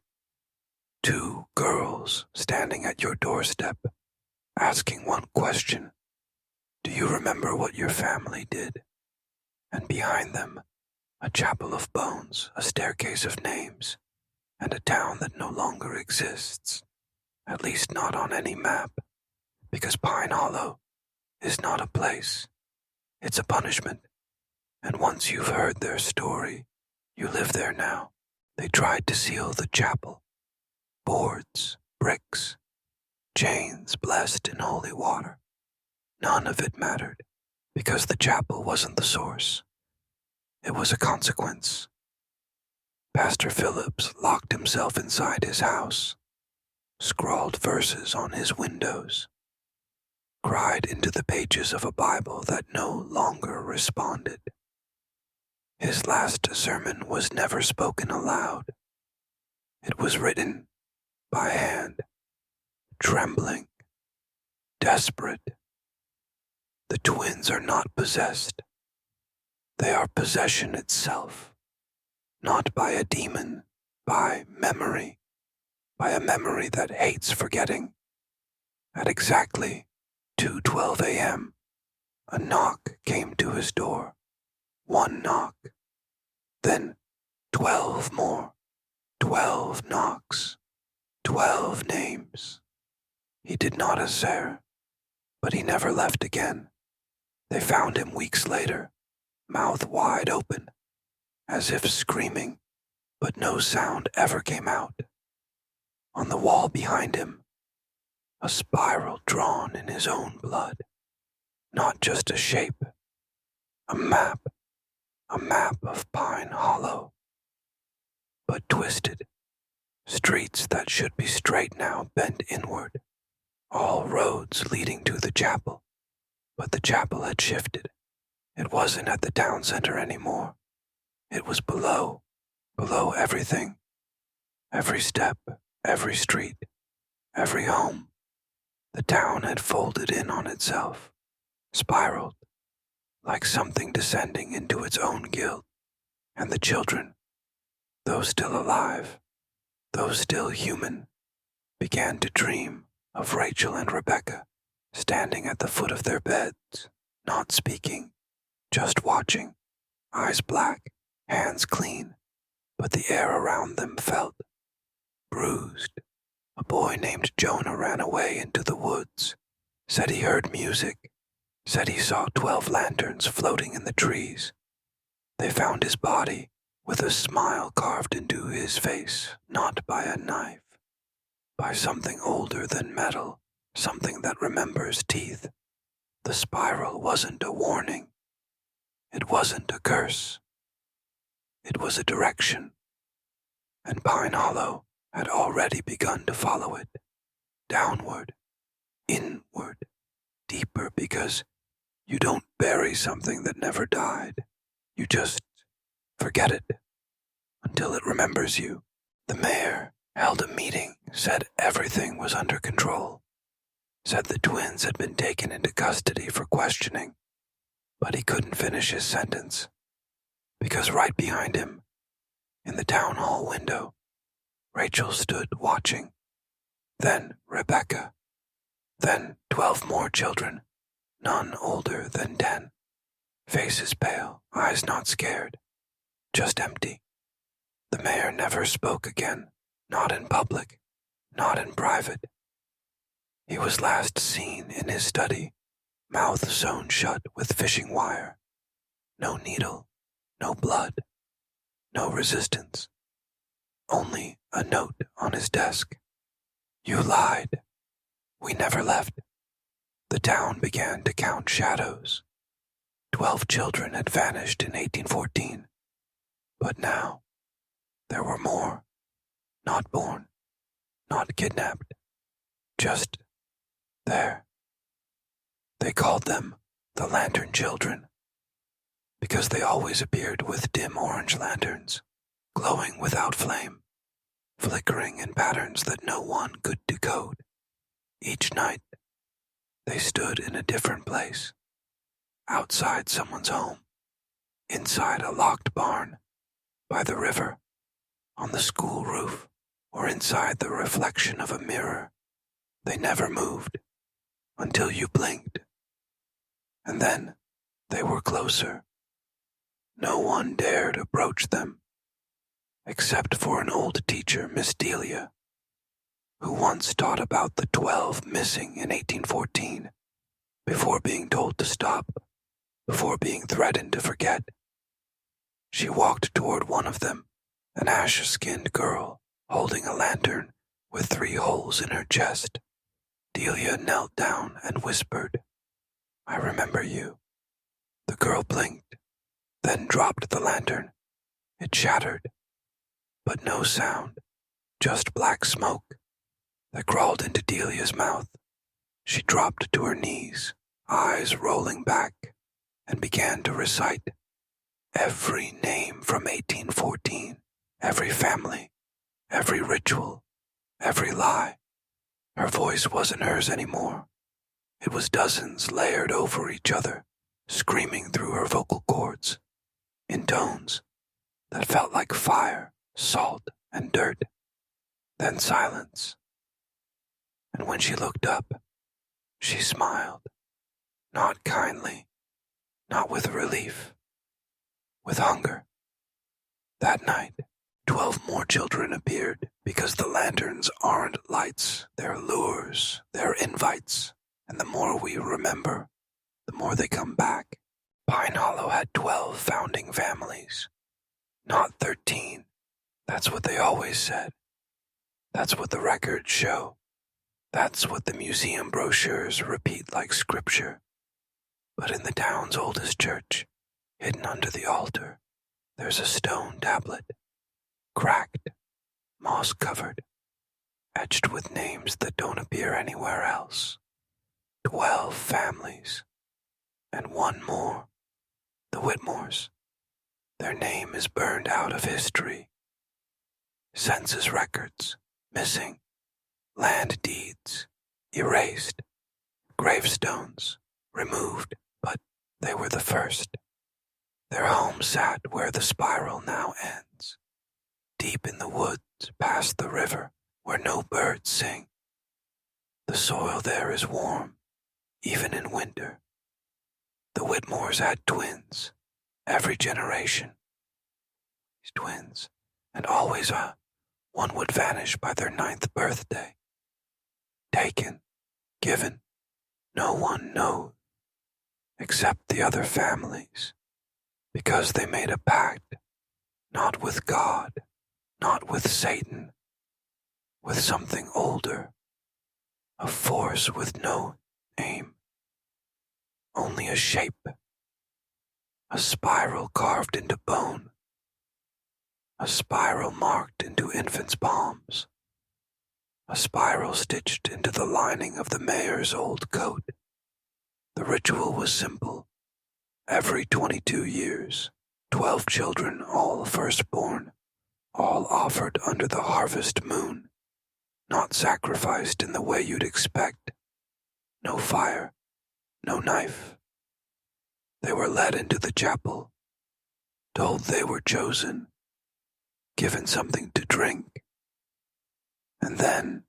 2 girls standing at your doorstep, asking one question. Do you remember what your family did? And behind them, a chapel of bones, a staircase of names, and a town that no longer exists, at least not on any map, because Pine Hollow is not a place. It's a punishment, and once you've heard their story, you live there now. They tried to seal the chapel. Boards, bricks, chains blessed in holy water. None of it mattered, because the chapel wasn't the source. It was a consequence. Pastor Phillips locked himself inside his house, scrawled verses on his windows, cried into the pages of a Bible that no longer responded. His last sermon was never spoken aloud. It was written by hand, trembling, desperate. The twins are not possessed. They are possession itself, not by a demon, by memory, by a memory that hates forgetting. At exactly 2:12 a.m., a knock came to his door. 1 knock, then 12 more, 12 knocks, 12 names. He did not assert, but he never left again. They found him weeks later, mouth wide open, as if screaming, but no sound ever came out. On the wall behind him, a spiral drawn in his own blood. Not just a shape, a map of Pine Hollow. But twisted, streets that should be straight now bent inward, all roads leading to the chapel. But the chapel had shifted. It wasn't at the town center anymore. It was below everything. Every step, every street, every home. The town had folded in on itself, spiraled, like something descending into its own guild. And the children, those still alive, those still human, began to dream of Rachel and Rebecca standing at the foot of their beds, not speaking, just watching, eyes black, hands clean, but the air around them felt bruised. A boy named Jonah ran away into the woods, said he heard music, said he saw 12 lanterns floating in the trees. They found his body with a smile carved into his face, not by a knife, by something older than metal, something that remembers teeth. The spiral wasn't a warning. It wasn't a curse. It was a direction. And Pine Hollow had already begun to follow it, downward, inward, deeper, because you don't bury something that never died. You just forget it until it remembers you. The mayor held a meeting, said everything was under control, said the twins had been taken into custody for questioning, but he couldn't finish his sentence, because right behind him, in the town hall window, Rachel stood watching, then Rebecca, then 12 more children, none older than 10, faces pale, eyes not scared, just empty. The mayor never spoke again, not in public, not in private. He was last seen in his study, mouth sewn shut with fishing wire. No needle, no blood, no resistance. Only a note on his desk. You lied. We never left. The town began to count shadows. 12 children had vanished in 1814. But now, there were more. Not born, not kidnapped, just there. They called them the Lantern Children, because they always appeared with dim orange lanterns, glowing without flame, flickering in patterns that no one could decode. Each night, they stood in a different place, outside someone's home, inside a locked barn, by the river, on the school roof, or inside the reflection of a mirror. They never moved, until you blinked. And then they were closer. No one dared approach them, except for an old teacher, Miss Delia, who once taught about the 12 missing in 1814, before being told to stop, before being threatened to forget. She walked toward one of them, an ash-skinned girl, holding a lantern with 3 holes in her chest. Delia knelt down and whispered, "I remember you." The girl blinked, then dropped the lantern. It shattered, but no sound, just black smoke that crawled into Delia's mouth. She dropped to her knees, eyes rolling back, and began to recite every name from 1814, every family, every ritual, every lie. Her voice wasn't hers anymore. It was dozens layered over each other, screaming through her vocal cords, in tones that felt like fire, salt, and dirt. Then silence. And when she looked up, she smiled, not kindly, not with relief, with hunger. That night, 12 more children appeared, Because the lanterns aren't lights, they're lures, they're invites, and the more we remember, the more they come back. Pine Hollow had 12 founding families, not 13. That's what they always said. That's what the records show. That's what the museum brochures repeat like scripture. But in the town's oldest church, hidden under the altar, there's a stone tablet, cracked, moss-covered, etched with names that don't appear anywhere else. 12 families, and one more, the Whitmores. Their name is burned out of history. Census records, missing. Land deeds, erased. Gravestones, removed, but they were the first. Their home sat where the spiral now ends, deep in the woods past the river where no birds sing. The soil there is warm, even in winter. The Whitmores had twins, every generation. These twins, and always one would vanish by their 9th birthday. Taken, given, no one knows, except the other families, because they made a pact, not with God, not with Satan, with something older, a force with no name, only a shape, a spiral carved into bone, a spiral marked into infants' palms, a spiral stitched into the lining of the mayor's old coat. The ritual was simple. Every 22 years, 12 children, all firstborn, all offered under the harvest moon, not sacrificed in the way you'd expect. No fire, no knife. They were led into the chapel, told they were chosen, given something to drink, and then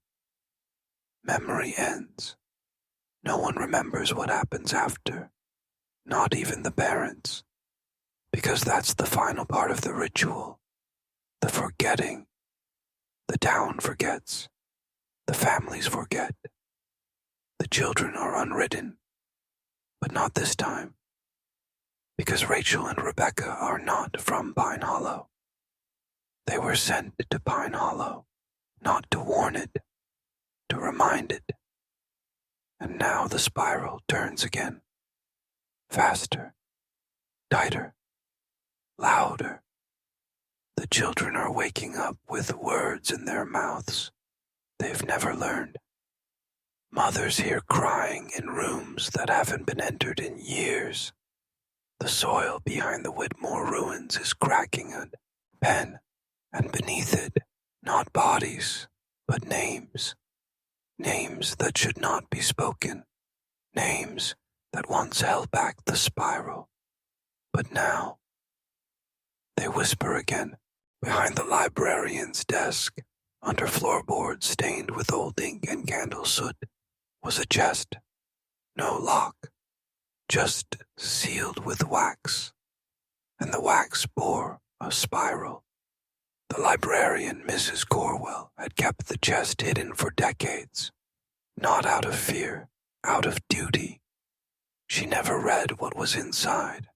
memory ends. No one remembers what happens after, not even the parents, because that's the final part of the ritual, the forgetting. The town forgets, the families forget, the children are unwritten, but not this time, because Rachel and Rebecca are not from Pine Hollow. They were sent to Pine Hollow, not to warn it, to remind it. And now the spiral turns again. Faster, tighter, louder. The children are waking up with words in their mouths they've never learned. Mothers hear crying in rooms that haven't been entered in years. The soil behind the Whitmore ruins is cracking a pen, and beneath it, not bodies, but names. Names that should not be spoken. Names that once held back the spiral. But now, they whisper again. Behind the librarian's desk, under floorboards stained with old ink and candle soot, was a chest. No lock, just sealed with wax. And the wax bore a spiral. The librarian, Mrs. Corwell, had kept the chest hidden for decades. Not out of fear, out of duty. She never read what was inside,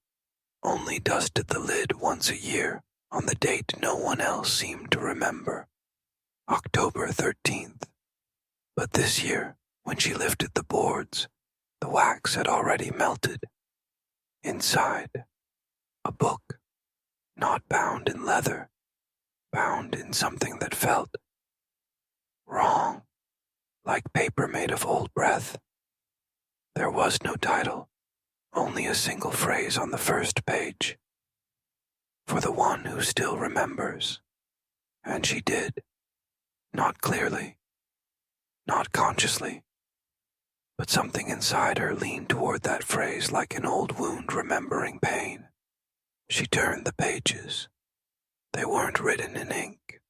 only dusted the lid once a year on the date no one else seemed to remember, October 13th. But this year, when she lifted the boards, the wax had already melted. Inside, a book, not bound in leather, bound in something that felt wrong, like paper made of old breath. There was no title, only a single phrase on the first page. For the one who still remembers. And she did. Not clearly, not consciously, but something inside her leaned toward that phrase like an old wound remembering pain. She turned the pages. They weren't written in ink.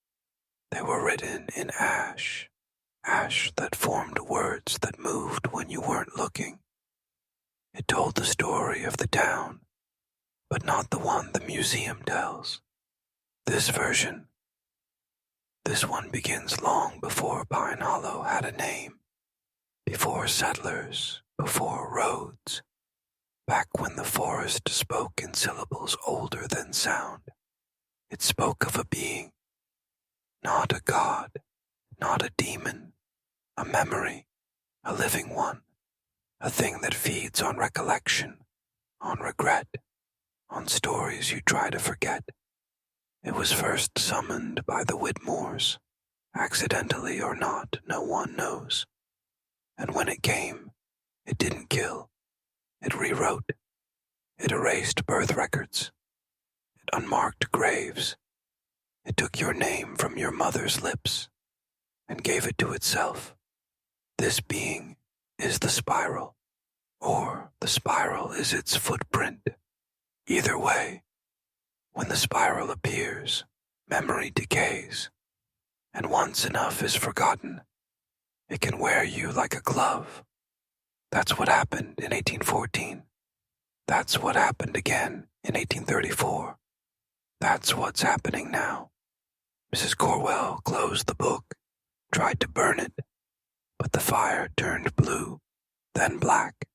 They were written in ash. Ash that formed words that moved when you weren't looking. It told the story of the town, but not the one the museum tells. This version, This one begins long before Pine Hollow had a name, before settlers, before roads, back when the forest spoke in syllables older than sound. It spoke of a being, not a god, not a demon, a memory, a living one, a thing that feeds on recollection, on regret, on stories you try to forget. It was first summoned by the Whitmores, accidentally or not, no one knows. And when it came, it didn't kill. It rewrote. It erased birth records. It unmarked graves. It took your name from your mother's lips and gave it to itself. This being is the spiral, or the spiral is its footprint. Either way, when the spiral appears, memory decays, and once enough is forgotten, it can wear you like a glove. That's what happened in 1814. That's what happened again in 1834. That's what's happening now. Mrs. Corwell closed the book, tried to burn it, but the fire turned blue, then black,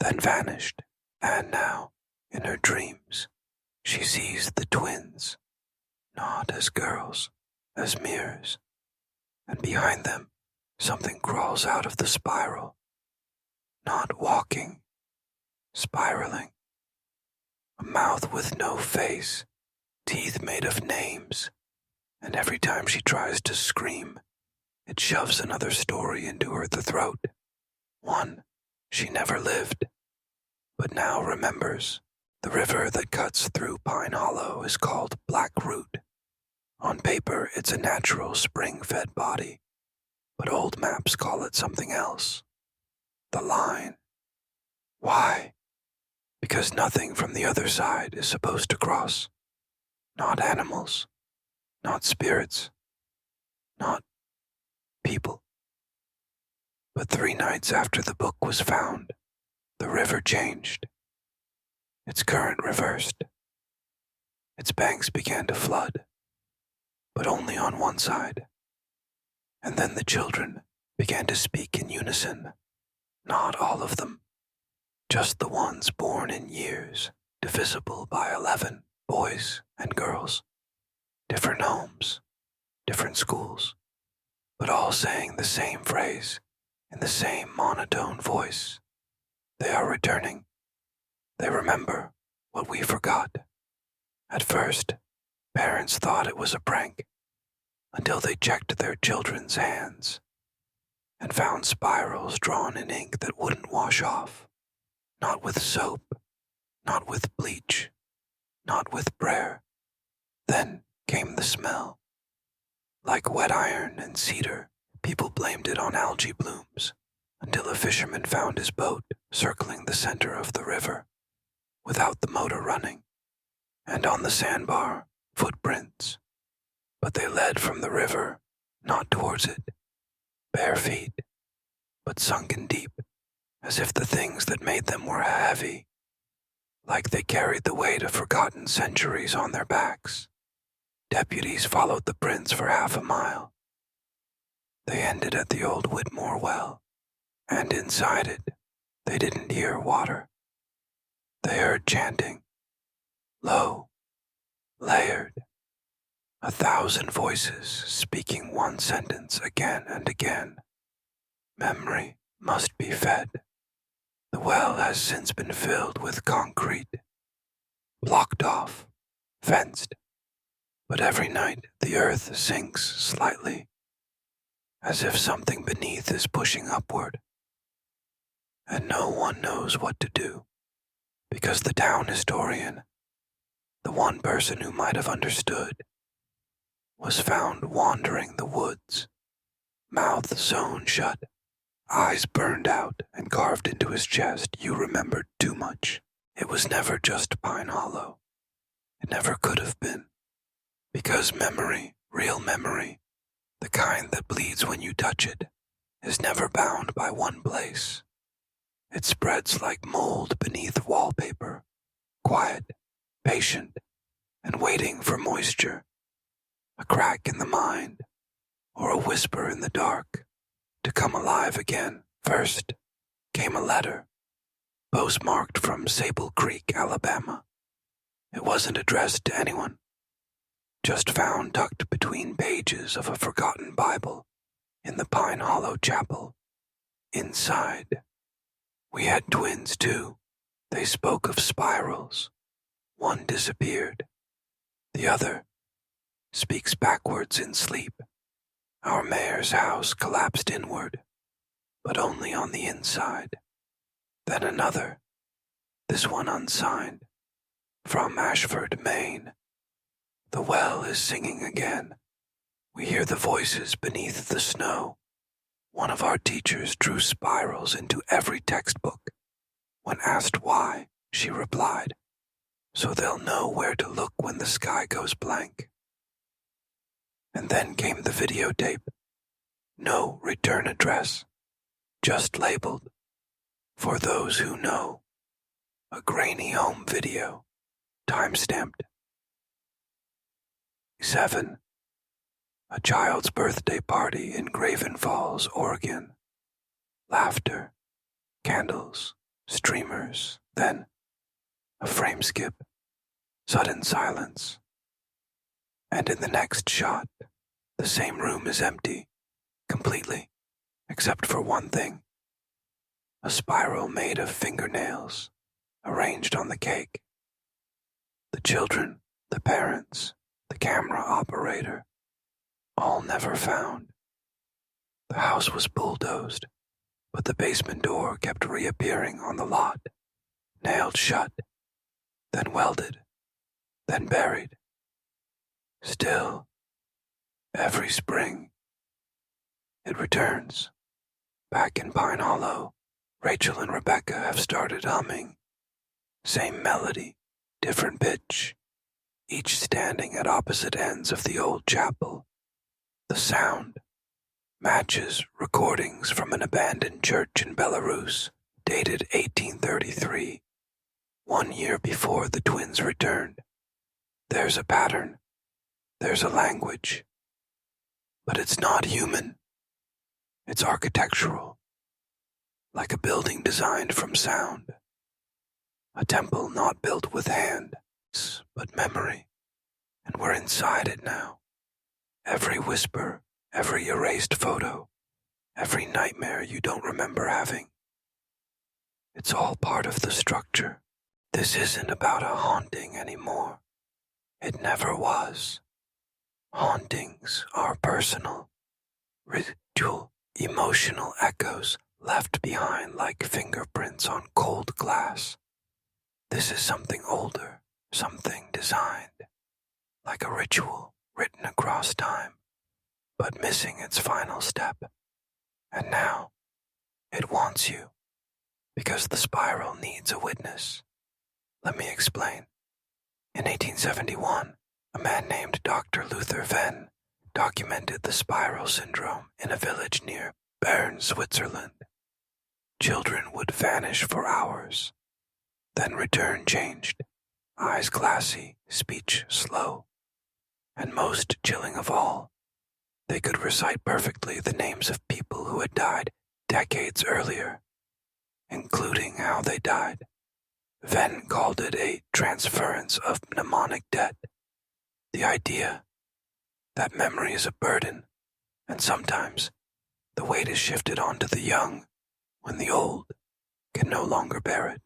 then vanished, and now, in her dreams, she sees the twins, not as girls, as mirrors, and behind them, something crawls out of the spiral, not walking, spiraling. A mouth with no face, teeth made of names, and every time she tries to scream, it shoves another story into her throat. One she never lived, but now remembers. The river that cuts through Pine Hollow is called Black Root. On paper, it's a natural spring-fed body, but old maps call it something else. The line. Why? Because nothing from the other side is supposed to cross. Not animals, not spirits, not people. But 3 nights after the book was found, the river changed. Its current reversed. Its banks began to flood, but only on one side. And then the children began to speak in unison. Not all of them, just the ones born in years divisible by 11, boys and girls. Different homes, different schools, but all saying the same phrase in the same monotone voice. They are returning. They remember what we forgot. At first, parents thought it was a prank, until they checked their children's hands and found spirals drawn in ink that wouldn't wash off. Not with soap, not with bleach, not with prayer. Then came the smell. Like wet iron and cedar, people blamed it on algae blooms, until a fisherman found his boat circling the center of the river, without the motor running, and on the sandbar, footprints. But they led from the river, not towards it, bare feet, but sunken deep, as if the things that made them were heavy, like they carried the weight of forgotten centuries on their backs. Deputies followed the prints for half a mile. They ended at the old Whitmore well, and inside it, they didn't hear water. They heard chanting, low, layered, 1,000 voices speaking one sentence again and again. Memory must be fed. The well has since been filled with concrete, blocked off, fenced, but every night the earth sinks slightly, as if something beneath is pushing upward, and no one knows what to do. Because the town historian, the one person who might have understood, was found wandering the woods, mouth sewn shut, eyes burned out and carved into his chest. You remembered too much. It was never just Pine Hollow. It never could have been. Because memory, real memory, the kind that bleeds when you touch it, is never bound by one place. It spreads like mold beneath wallpaper, quiet, patient, and waiting for moisture. A crack in the mind, or a whisper in the dark, to come alive again. First came a letter, postmarked from Sable Creek, Alabama. It wasn't addressed to anyone, just found tucked between pages of a forgotten Bible in the Pine Hollow Chapel. Inside, we had twins too. They spoke of spirals. One disappeared. The other speaks backwards in sleep. Our mayor's house collapsed inward, but only on the inside. Then another, this one unsigned, from Ashford, Maine. The well is singing again. We hear the voices beneath the snow. One of our teachers drew spirals into every textbook. When asked why, she replied, "So they'll know where to look when the sky goes blank." And then came the videotape. No return address, just labeled, "For those who know." A grainy home video, time-stamped. 7. A child's birthday party in Graven Falls, Oregon. Laughter, candles, streamers, then a frame skip, sudden silence. And in the next shot, the same room is empty, completely, except for one thing. A spiral made of fingernails, arranged on the cake. The children, the parents, the camera operator, all never found. The house was bulldozed, but the basement door kept reappearing on the lot, nailed shut, then welded, then buried. Still, every spring, it returns. Back in Pine Hollow, Rachel and Rebecca have started humming. Same melody, different pitch, each standing at opposite ends of the old chapel. The sound matches recordings from an abandoned church in Belarus, dated 1833, 1 year before the twins returned. There's a pattern, there's a language, but it's not human. It's architectural, like a building designed from sound. A temple not built with hands, but memory, and we're inside it now. Every whisper, every erased photo, every nightmare you don't remember having. It's all part of the structure. This isn't about a haunting anymore. It never was. Hauntings are personal, ritual, emotional echoes left behind like fingerprints on cold glass. This is something older, something designed, like a ritual written across time, but missing its final step. And now, it wants you, because the spiral needs a witness. Let me explain. In 1871, a man named Dr. Luther Venn documented the spiral syndrome in a village near Bern, Switzerland. Children would vanish for hours, then return changed, eyes glassy, speech slow. And most chilling of all, they could recite perfectly the names of people who had died decades earlier, including how they died. Venn called it a transference of mnemonic debt. The idea that memory is a burden, and sometimes the weight is shifted onto the young when the old can no longer bear it.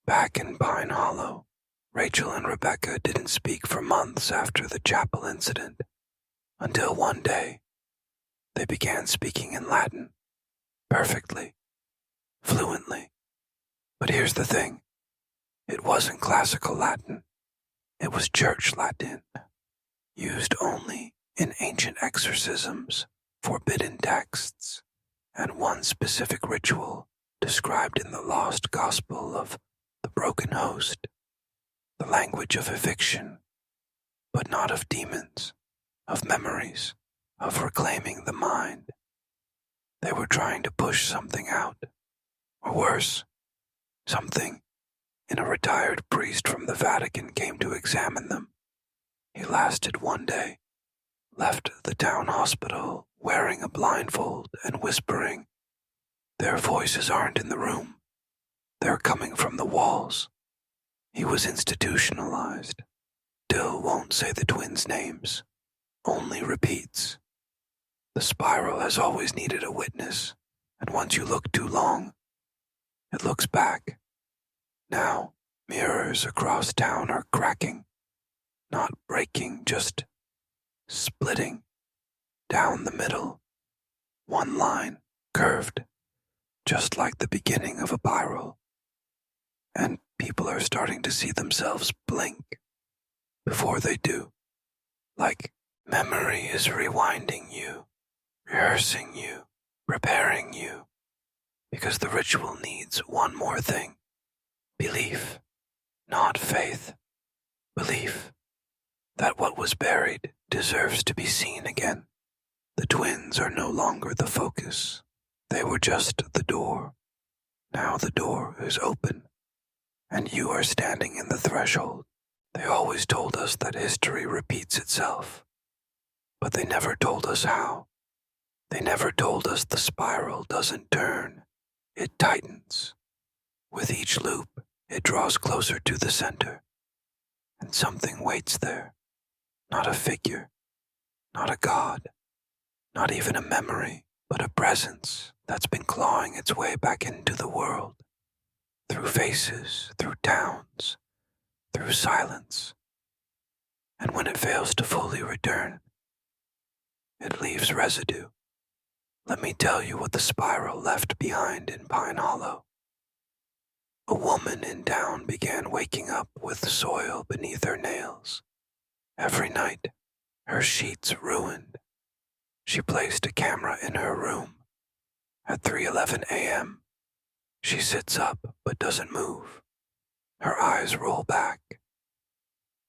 Back in Pine Hollow, Rachel and Rebecca didn't speak for months after the chapel incident, until one day they began speaking in Latin, perfectly, fluently. But here's the thing, it wasn't classical Latin, it was church Latin, used only in ancient exorcisms, forbidden texts, and one specific ritual described in the lost gospel of the broken host. The language of eviction, but not of demons, of memories, of reclaiming the mind. They were trying to push something out, or worse, something. And a retired priest from the Vatican came to examine them. He lasted one day, left the town hospital wearing a blindfold and whispering, "Their voices aren't in the room. They're coming from the walls." He was institutionalized. Still won't say the twins' names, only repeats. The spiral has always needed a witness, and once you look too long, it looks back. Now, mirrors across town are cracking, not breaking, just splitting down the middle. One line, curved, just like the beginning of a spiral. And people are starting to see themselves blink before they do. Like memory is rewinding you, rehearsing you, preparing you, because the ritual needs one more thing. Belief, not faith. Belief that what was buried deserves to be seen again. The twins are no longer the focus. They were just the door. Now the door is open, and you are standing in the threshold. They always told us that history repeats itself, but they never told us how. They never told us the spiral doesn't turn, it tightens. With each loop, it draws closer to the center, and something waits there. Not a figure, not a god, not even a memory, but a presence that's been clawing its way back into the world, through faces, through towns, through silence. And when it fails to fully return, it leaves residue. Let me tell you what the spiral left behind in Pine Hollow. A woman in town began waking up with soil beneath her nails. Every night, her sheets ruined. She placed a camera in her room. At 3:11 a.m., she sits up but doesn't move. Her eyes roll back,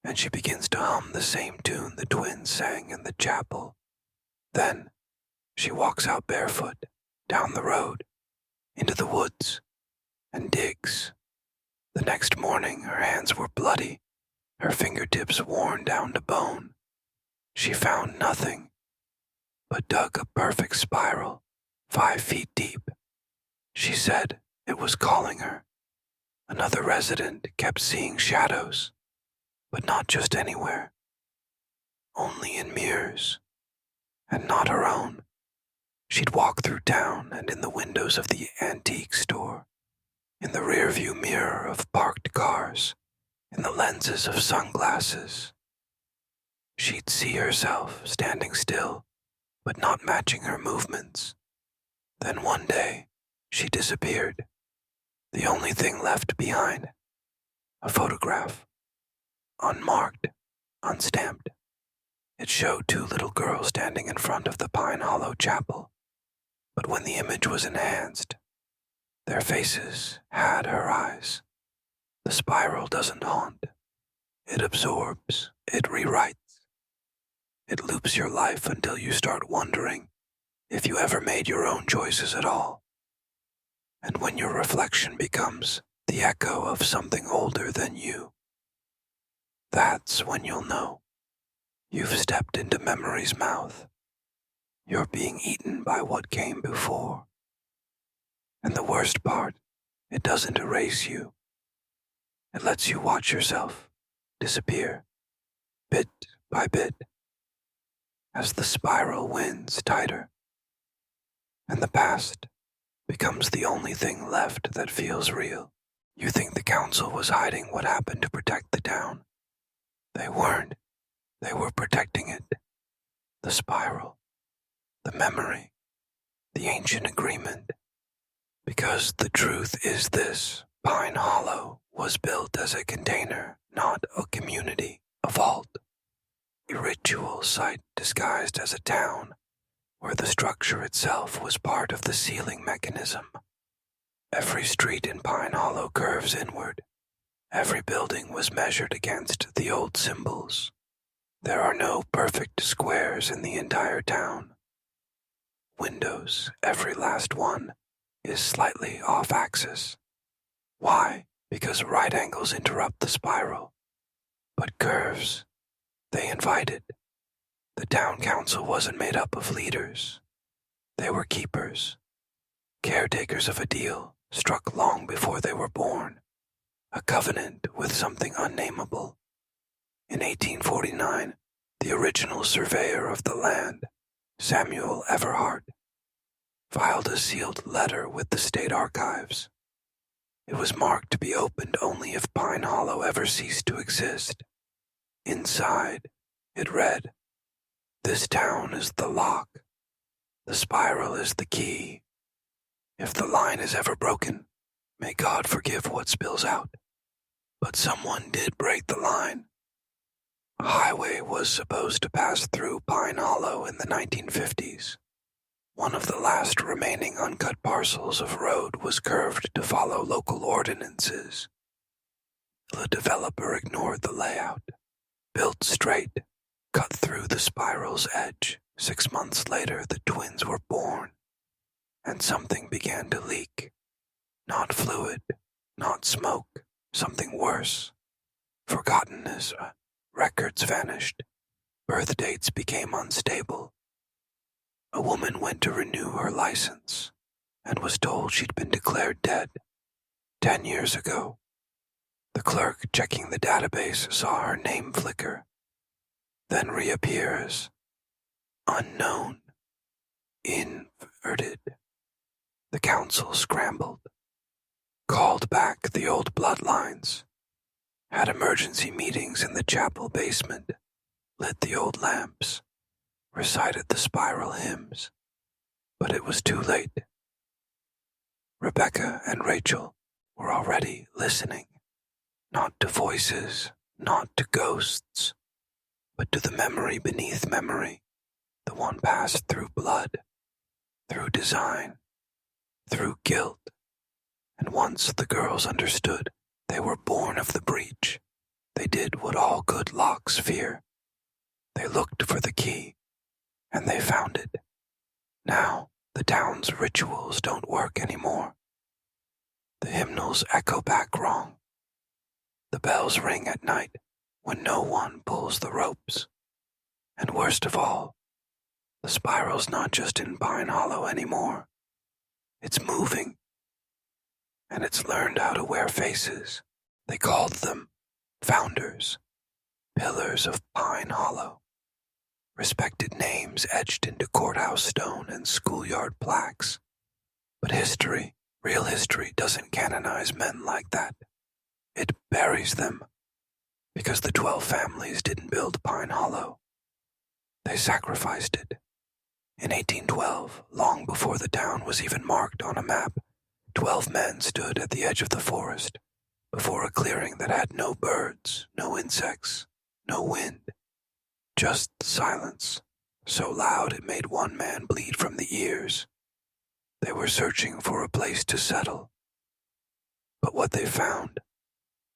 and she begins to hum the same tune the twins sang in the chapel. Then, she walks out barefoot, down the road, into the woods, and digs. The next morning, her hands were bloody, her fingertips worn down to bone. She found nothing, but dug a perfect spiral, 5 feet deep. She said it was calling her. Another resident kept seeing shadows, but not just anywhere. Only in mirrors, and not her own. She'd walk through town and in the windows of the antique store, in the rearview mirror of parked cars, in the lenses of sunglasses. She'd see herself standing still, but not matching her movements. Then one day, she disappeared. The only thing left behind, a photograph, unmarked, unstamped. It showed 2 little girls standing in front of the Pine Hollow Chapel, but when the image was enhanced, their faces had her eyes. The spiral doesn't haunt. It absorbs, it rewrites. It loops your life until you start wondering if you ever made your own choices at all. And when your reflection becomes the echo of something older than you, that's when you'll know you've stepped into memory's mouth. You're being eaten by what came before. And the worst part, it doesn't erase you. It lets you watch yourself disappear, bit by bit, as the spiral winds tighter, and the past becomes the only thing left that feels real. You think the council was hiding what happened to protect the town. They weren't. They were protecting it. The spiral, the memory, the ancient agreement. Because the truth is this: Pine Hollow was built as a container, not a community, a vault. A ritual site disguised as a town, where the structure itself was part of the sealing mechanism. Every street in Pine Hollow curves inward. Every building was measured against the old symbols. There are no perfect squares in the entire town. Windows, every last one, is slightly off-axis. Why? Because right angles interrupt the spiral. But curves, they invite it. The town council wasn't made up of leaders. They were keepers, caretakers of a deal struck long before they were born, a covenant with something unnameable. In 1849, the original surveyor of the land, Samuel Everhart, filed a sealed letter with the state archives. It was marked to be opened only if Pine Hollow ever ceased to exist. Inside, it read, "This town is the lock. The spiral is the key. If the line is ever broken, may God forgive what spills out." But someone did break the line. A highway was supposed to pass through Pine Hollow in the 1950s. One of the last remaining uncut parcels of road was curved to follow local ordinances. The developer ignored the layout, built straight, cut through the spiral's edge. 6 months later, the twins were born, and something began to leak. Not fluid, not smoke, something worse. Forgottenness, records vanished, birth dates became unstable. A woman went to renew her license and was told she'd been declared dead 10 years ago. The clerk checking the database saw her name flicker, then reappears. Unknown. Inverted. The council scrambled, called back the old bloodlines, had emergency meetings in the chapel basement, lit the old lamps, recited the spiral hymns, but it was too late. Rebecca and Rachel were already listening, not to voices, not to ghosts, but to the memory beneath memory, the one passed through blood, through design, through guilt. And once the girls understood, they were born of the breach. They did what all good locks fear. They looked for the key, and they found it. Now, the town's rituals don't work anymore. The hymnals echo back wrong. The bells ring at night when no one pulls the ropes. And worst of all, the spiral's not just in Pine Hollow anymore. It's moving. And it's learned how to wear faces. They called them founders, pillars of Pine Hollow. Respected names etched into courthouse stone and schoolyard plaques. But history, real history, doesn't canonize men like that. It buries them, because the 12 families didn't build Pine Hollow. They sacrificed it. In 1812, long before the town was even marked on a map, 12 men stood at the edge of the forest, before a clearing that had no birds, no insects, no wind. Just silence, so loud it made one man bleed from the ears. They were searching for a place to settle. But what they found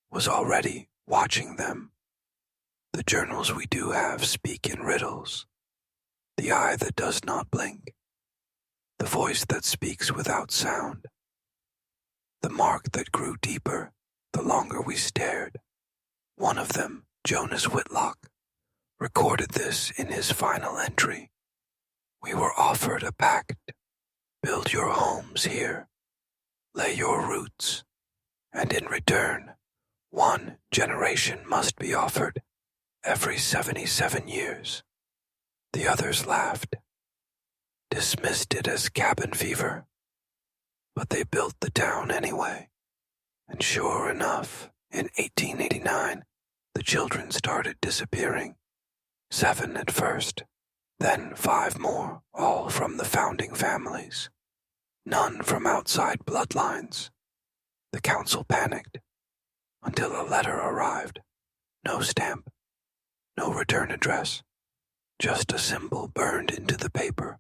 was already watching them. The journals we do have speak in riddles. The eye that does not blink. The voice that speaks without sound. The mark that grew deeper the longer we stared. One of them, Jonas Whitlock, recorded this in his final entry. We were offered a pact. Build your homes here. Lay your roots. And in return, one generation must be offered every 77 years. The others laughed, dismissed it as cabin fever. But they built the town anyway. And sure enough, in 1889, the children started disappearing. 7 at first, then 5 more, all from the founding families. None from outside bloodlines. The council panicked, until a letter arrived. No stamp, no return address, just a symbol burned into the paper.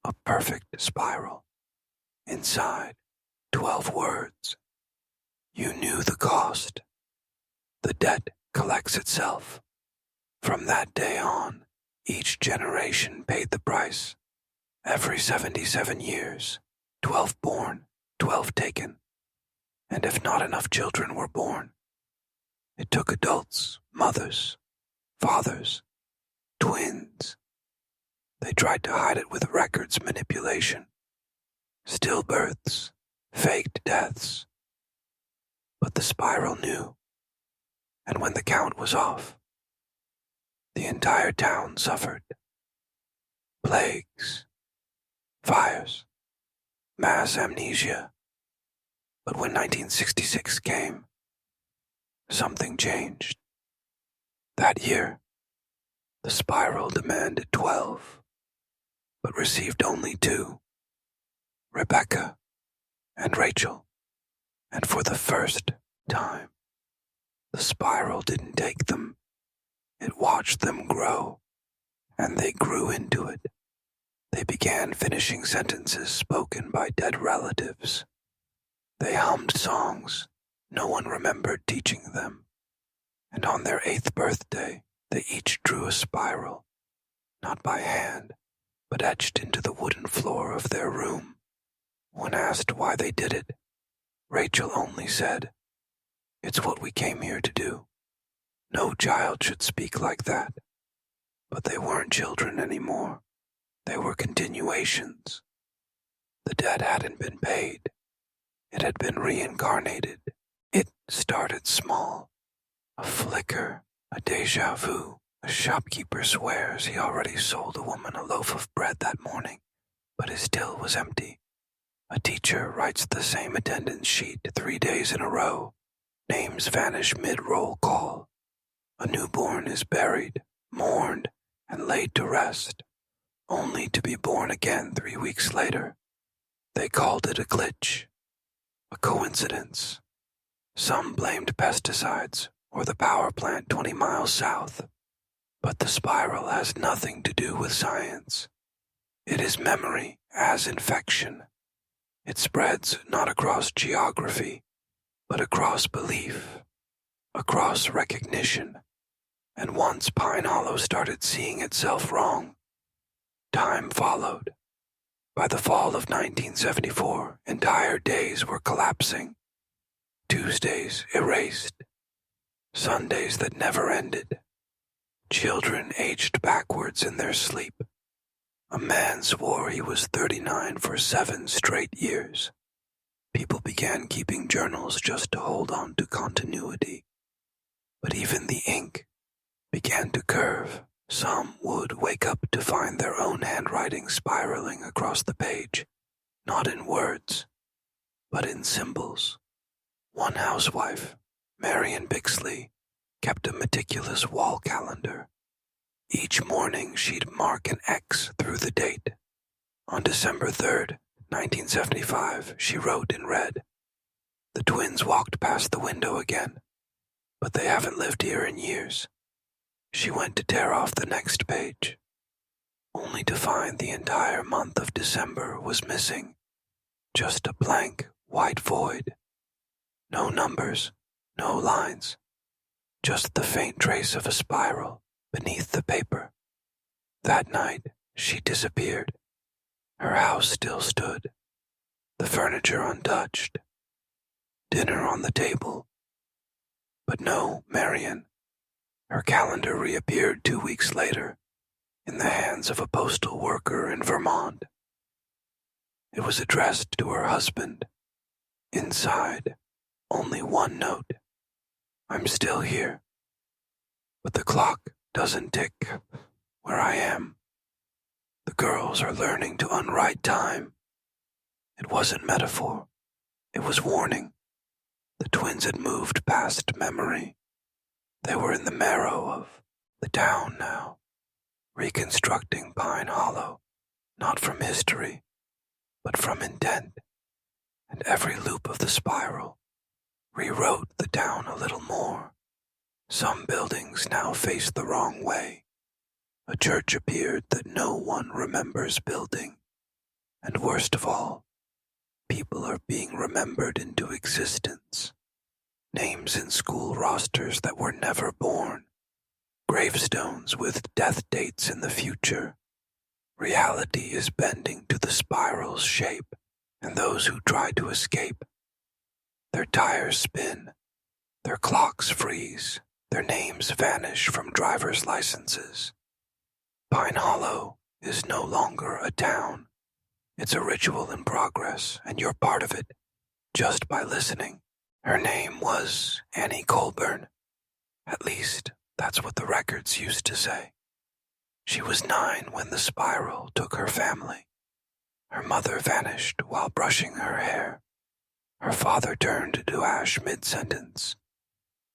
A perfect spiral. Inside, 12 words. You knew the cost. The debt collects itself. From that day on, each generation paid the price. Every 77 years, 12 born, 12 taken. And if not enough children were born, it took adults, mothers, fathers, twins, They tried to hide it with records manipulation, stillbirths, faked deaths. But the spiral knew, and when the count was off, the entire town suffered. Plagues, fires, mass amnesia. But when 1966 came, something changed. That year, the spiral demanded 12, but received only 2, Rebecca and Rachel. And for the first time, the spiral didn't take them. It watched them grow, and they grew into it. They began finishing sentences spoken by dead relatives. They hummed songs no one remembered teaching them. And on their 8th birthday, they each drew a spiral, not by hand, but etched into the wooden floor of their room. When asked why they did it, Rachel only said, "It's what we came here to do. No child should speak like that." But they weren't children anymore. They were continuations. The debt hadn't been paid. It had been reincarnated. It started small. A flicker, a déjà vu. A shopkeeper swears he already sold a woman a loaf of bread that morning, but his till was empty. A teacher writes the same attendance sheet 3 days in a row. Names vanish mid-roll call. A newborn is buried, mourned, and laid to rest, only to be born again 3 weeks later. They called it a glitch, a coincidence. Some blamed pesticides or the power plant 20 miles south. But the spiral has nothing to do with science. It is memory as infection. It spreads not across geography, but across belief, across recognition. And once Pine Hollow started seeing itself wrong, time followed. By the fall of 1974, entire days were collapsing. Tuesdays erased. Sundays that never ended. Children aged backwards in their sleep. A man swore he was 39 for 7 straight years. People began keeping journals just to hold on to continuity. But even the ink began to curve. Some would wake up to find their own handwriting spiraling across the page, not in words, but in symbols. One housewife, Marion Bixley, kept a meticulous wall calendar. Each morning she'd mark an X through the date. On December 3rd, 1975, she wrote in red, "The twins walked past the window again, but they haven't lived here in years." She went to tear off the next page, only to find the entire month of December was missing. Just a blank, white void. No numbers, no lines. Just the faint trace of a spiral beneath the paper. That night, she disappeared. Her house still stood, the furniture untouched, dinner on the table. But no Marion. Her calendar reappeared 2 weeks later, in the hands of a postal worker in Vermont. It was addressed to her husband. Inside, only one note. "I'm still here, but the clock doesn't tick where I am. The girls are learning to unwrite time." It wasn't metaphor. It was warning. The twins had moved past memory. They were in the marrow of the town now, reconstructing Pine Hollow, not from history, but from intent. And every loop of the spiral rewrote the town a little more. Some buildings now face the wrong way. A church appeared that no one remembers building. And worst of all, people are being remembered into existence. Names in school rosters that were never born. Gravestones with death dates in the future. Reality is bending to the spiral's shape, and those who try to escape, their tires spin, their clocks freeze, their names vanish from driver's licenses. Pine Hollow is no longer a town. It's a ritual in progress, and you're part of it, just by listening. Her name was Annie Colburn. At least, that's what the records used to say. She was 9 when the spiral took her family. Her mother vanished while brushing her hair. Her father turned to ash mid-sentence.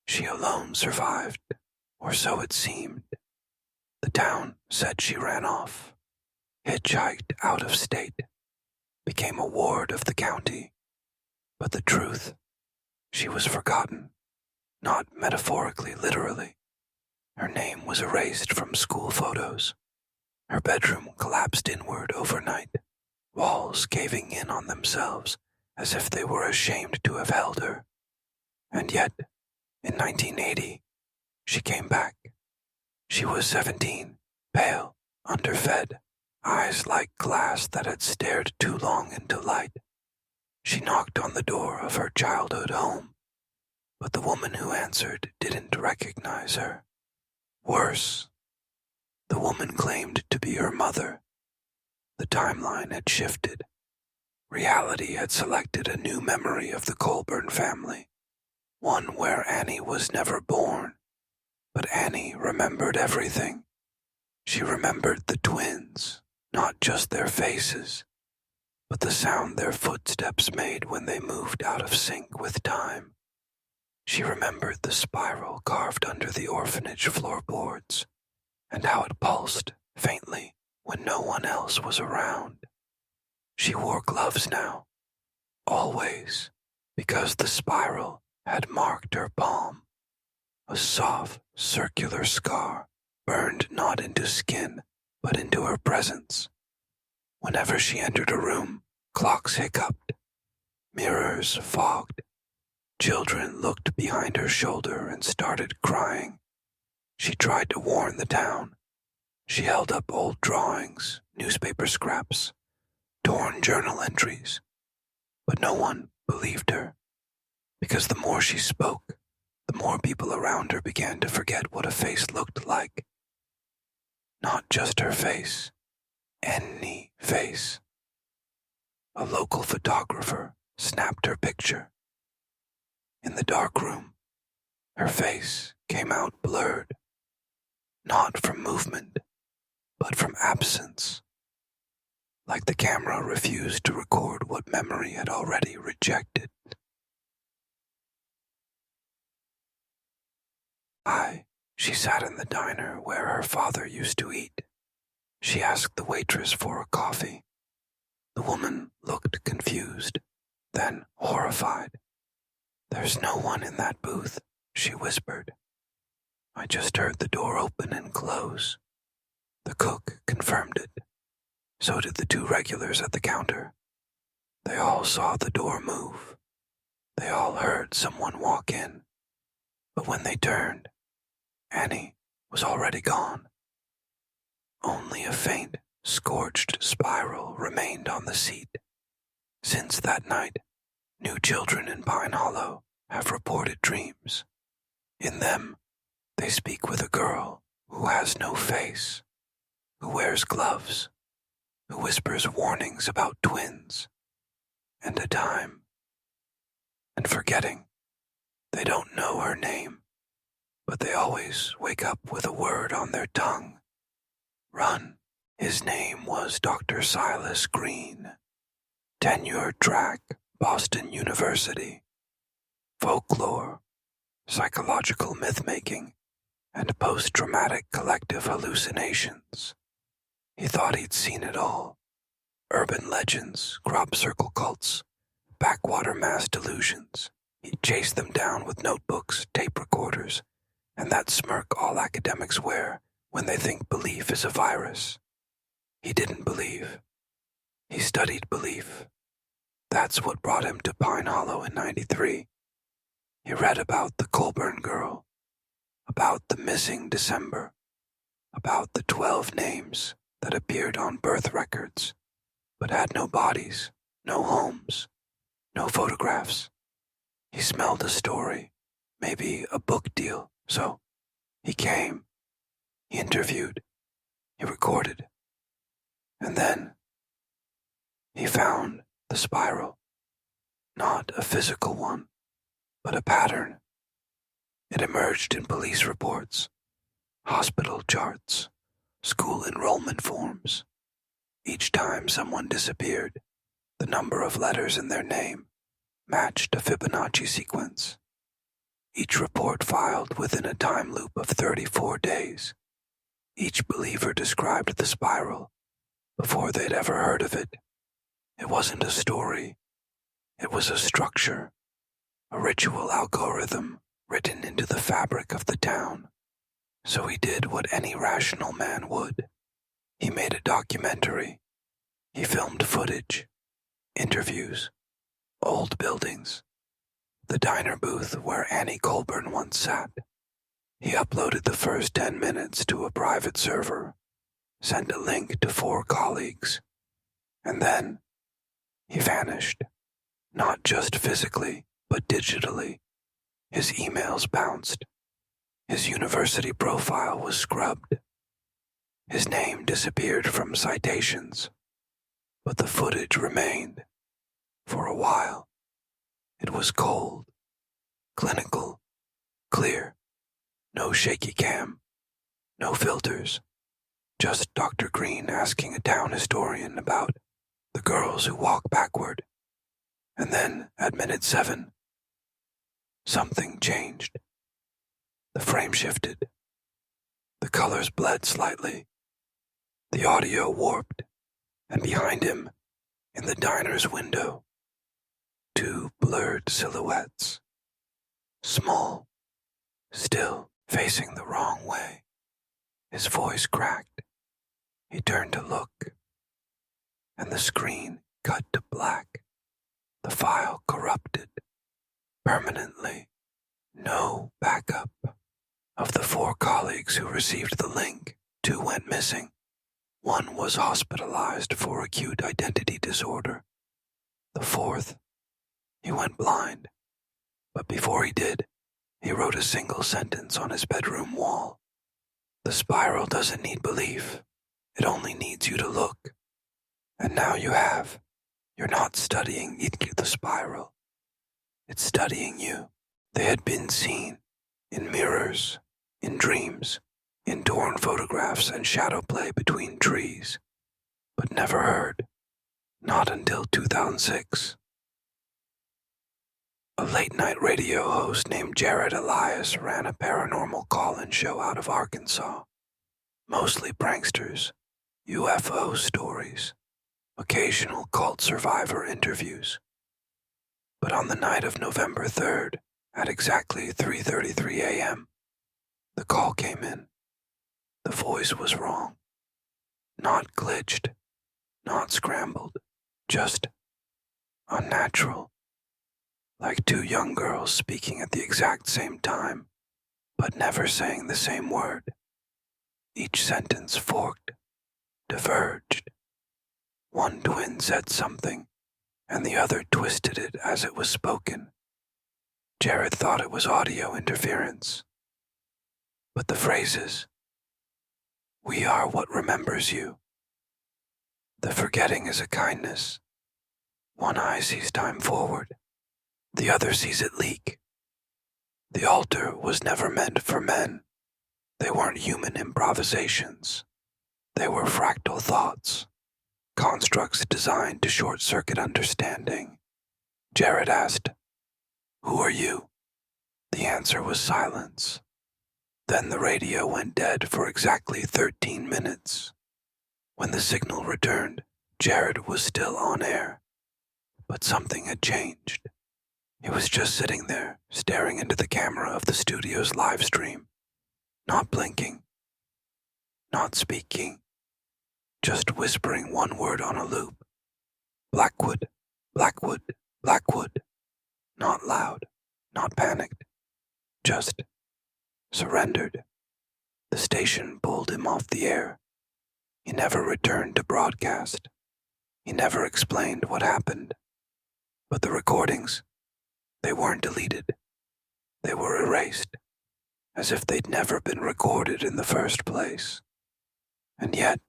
She alone survived, or so it seemed. The town said she ran off, hitchhiked out of state, became a ward of the county. But the truth, she was forgotten, not metaphorically, literally. Her name was erased from school photos. Her bedroom collapsed inward overnight, walls caving in on themselves as if they were ashamed to have held her. And yet, in 1980, she came back. She was 17, pale, underfed, eyes like glass that had stared too long into light. She knocked on the door of her childhood home, but the woman who answered didn't recognize her. Worse, the woman claimed to be her mother. The timeline had shifted. Reality had selected a new memory of the Colburn family, one where Annie was never born. But Annie remembered everything. She remembered the twins, not just their faces, but the sound their footsteps made when they moved out of sync with time. She remembered the spiral carved under the orphanage floorboards, and how it pulsed faintly when no one else was around. She wore gloves now, always, because the spiral had marked her palm. A soft, circular scar, burned not into skin, but into her presence. Whenever she entered a room, clocks hiccuped, mirrors fogged. Children looked behind her shoulder and started crying. She tried to warn the town. She held up old drawings, newspaper scraps, torn journal entries. But no one believed her, because the more she spoke, the more people around her began to forget what a face looked like. Not just her face, any face. A local photographer snapped her picture. In the dark room, her face came out blurred, not from movement, but from absence, like the camera refused to record what memory had already rejected. She sat in the diner where her father used to eat. She asked the waitress for a coffee. The woman looked confused, then horrified. "There's no one in that booth," she whispered. "I just heard the door open and close." The cook confirmed it. So did the 2 regulars at the counter. They all saw the door move. They all heard someone walk in. But when they turned, Annie was already gone. Only a faint, scorched spiral remained on the seat. Since that night, new children in Pine Hollow have reported dreams. In them, they speak with a girl who has no face, who wears gloves, who whispers warnings about twins, and a time. And forgetting, they don't know her name, but they always wake up with a word on their tongue. Run. His name was Dr. Silas Green. Tenured track, Boston University. Folklore, psychological myth-making, and post-traumatic collective hallucinations. He thought he'd seen it all. Urban legends, crop circle cults, backwater mass delusions. He'd chase them down with notebooks, tape recorders, and that smirk all academics wear when they think belief is a virus. He didn't believe. He studied belief. That's what brought him to Pine Hollow in '93. He read about the Colburn girl, about the missing December, about the 12 names that appeared on birth records, but had no bodies, no homes, no photographs. He smelled a story, maybe a book deal, so he came. He interviewed. He recorded. And then he found the spiral. Not a physical one, but a pattern. It emerged in police reports, hospital charts, school enrollment forms. Each time someone disappeared, the number of letters in their name matched a Fibonacci sequence. Each report filed within a time loop of 34 days. Each believer described the spiral before they'd ever heard of it. It wasn't a story. It was a structure, a ritual algorithm written into the fabric of the town. So he did what any rational man would. He made a documentary. He filmed footage, interviews, old buildings, the diner booth where Annie Colburn once sat. He uploaded the first 10 minutes to a private server, sent a link to 4 colleagues, and then he vanished. Not just physically, but digitally. His emails bounced. His university profile was scrubbed. His name disappeared from citations. But the footage remained. For a while. It was cold, clinical, clear. No shaky cam, no filters. Just Dr. Green asking a town historian about the girls who walk backward. And then, at minute 7, something changed. The frame shifted. The colors bled slightly. The audio warped. And behind him, in the diner's window, 2 blurred silhouettes. Small, still facing the wrong way. His voice cracked. He turned to look. And the screen cut to black. The file corrupted. Permanently. No backup. Of the 4 colleagues who received the link, 2 went missing. 1 was hospitalized for acute identity disorder. The 4th, he went blind. But before he did, he wrote a single sentence on his bedroom wall. The spiral doesn't need belief. It only needs you to look. And now you have. You're not studying the spiral. It's studying you. They had been seen in mirrors, in dreams, in torn photographs and shadow play between trees, but never heard, not until 2006. A late-night radio host named Jared Elias ran a paranormal call-in show out of Arkansas, mostly pranksters, UFO stories, occasional cult survivor interviews. But on the night of November 3rd, at exactly 3:33 a.m., the call came in. The voice was wrong. Not glitched, not scrambled, just unnatural. Like 2 young girls speaking at the exact same time, but never saying the same word. Each sentence forked, diverged. One twin said something, and the other twisted it as it was spoken. Jared thought it was audio interference. But the phrases, "We are what remembers you." The forgetting is a kindness. One eye sees time forward. The other sees it leak. The altar was never meant for men. They weren't human improvisations. They were fractal thoughts, constructs designed to short-circuit understanding. Jared asked, "Who are you?" The answer was silence. Then the radio went dead for exactly 13 minutes. When the signal returned, Jared was still on air. But something had changed. He was just sitting there, staring into the camera of the studio's live stream, not blinking, not speaking, just whispering one word on a loop. Blackwood, Blackwood, Blackwood. Not loud, not panicked, just surrendered. The station pulled him off the air. He never returned to broadcast. He never explained what happened. But the recordings, they weren't deleted. They were erased, as if they'd never been recorded in the first place. And yet,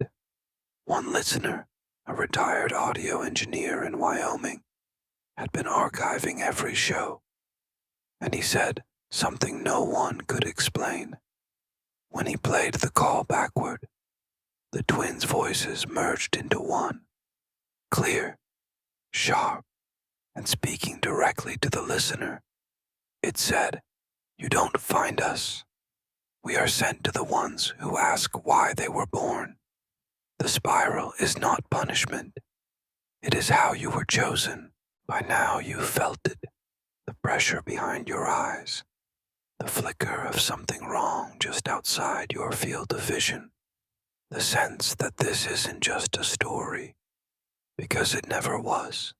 One listener, a retired audio engineer in Wyoming, had been archiving every show, and he said something no one could explain. When he played the call backward, the twins' voices merged into one, clear, sharp, and speaking directly to the listener. It said, "You don't find us. We are sent to the ones who ask why they were born. The spiral is not punishment. It is how you were chosen. By now you felt it, the pressure behind your eyes, the flicker of something wrong just outside your field of vision, the sense that this isn't just a story, because it never was.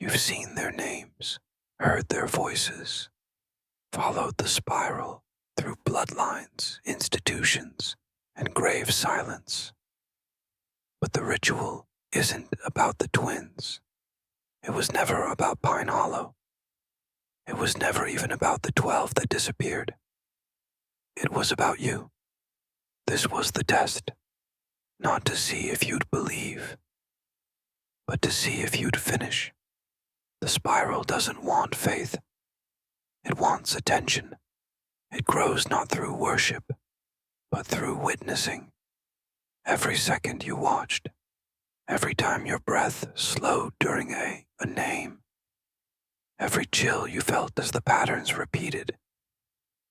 You've seen their names, heard their voices, followed the spiral through bloodlines, institutions, and grave silence. But the ritual isn't about the twins. It was never about Pine Hollow. It was never even about the 12 that disappeared. It was about you. This was the test, not to see if you'd believe, but to see if you'd finish. The spiral doesn't want faith. It wants attention. It grows not through worship, but through witnessing. Every second you watched, every time your breath slowed during a name, every chill you felt as the patterns repeated,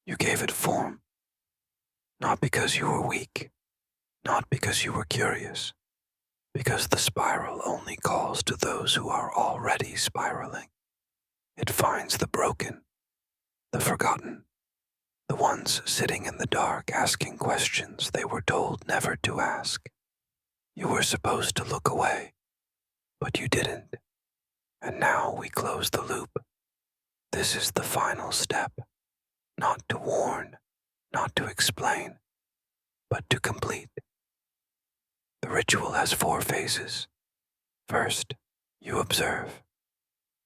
you gave it form. Not because you were weak, not because you were curious, because the spiral only calls to those who are already spiraling. It finds the broken, the forgotten, the ones sitting in the dark asking questions they were told never to ask. You were supposed to look away, but you didn't. And now we close the loop. This is the final step, not to warn, not to explain, but to complete. The ritual has 4 phases. First, you observe.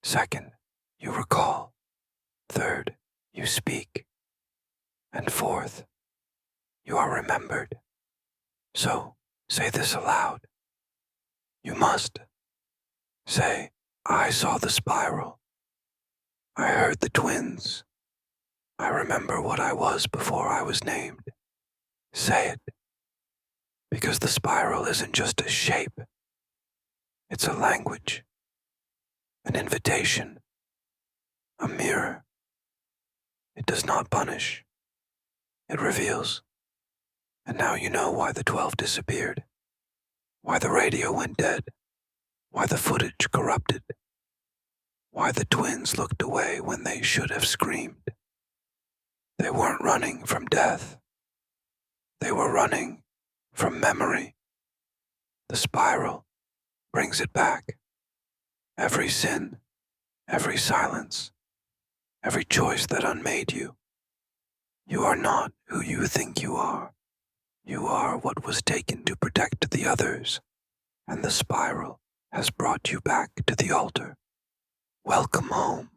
Second, you recall. Third, you speak. And fourth, you are remembered. So, say this aloud. You must. Say, I saw the spiral. I heard the twins. I remember what I was before I was named. Say it. Because the spiral isn't just a shape. It's a language, an invitation, a mirror. It does not punish. It reveals. And now you know why the 12 disappeared, why the radio went dead, why the footage corrupted, why the twins looked away when they should have screamed. They weren't running from death. They were running from memory. The spiral brings it back. Every sin, every silence, every choice that unmade you. You are not who you think you are. You are what was taken to protect the others, and the spiral has brought you back to the altar. Welcome home.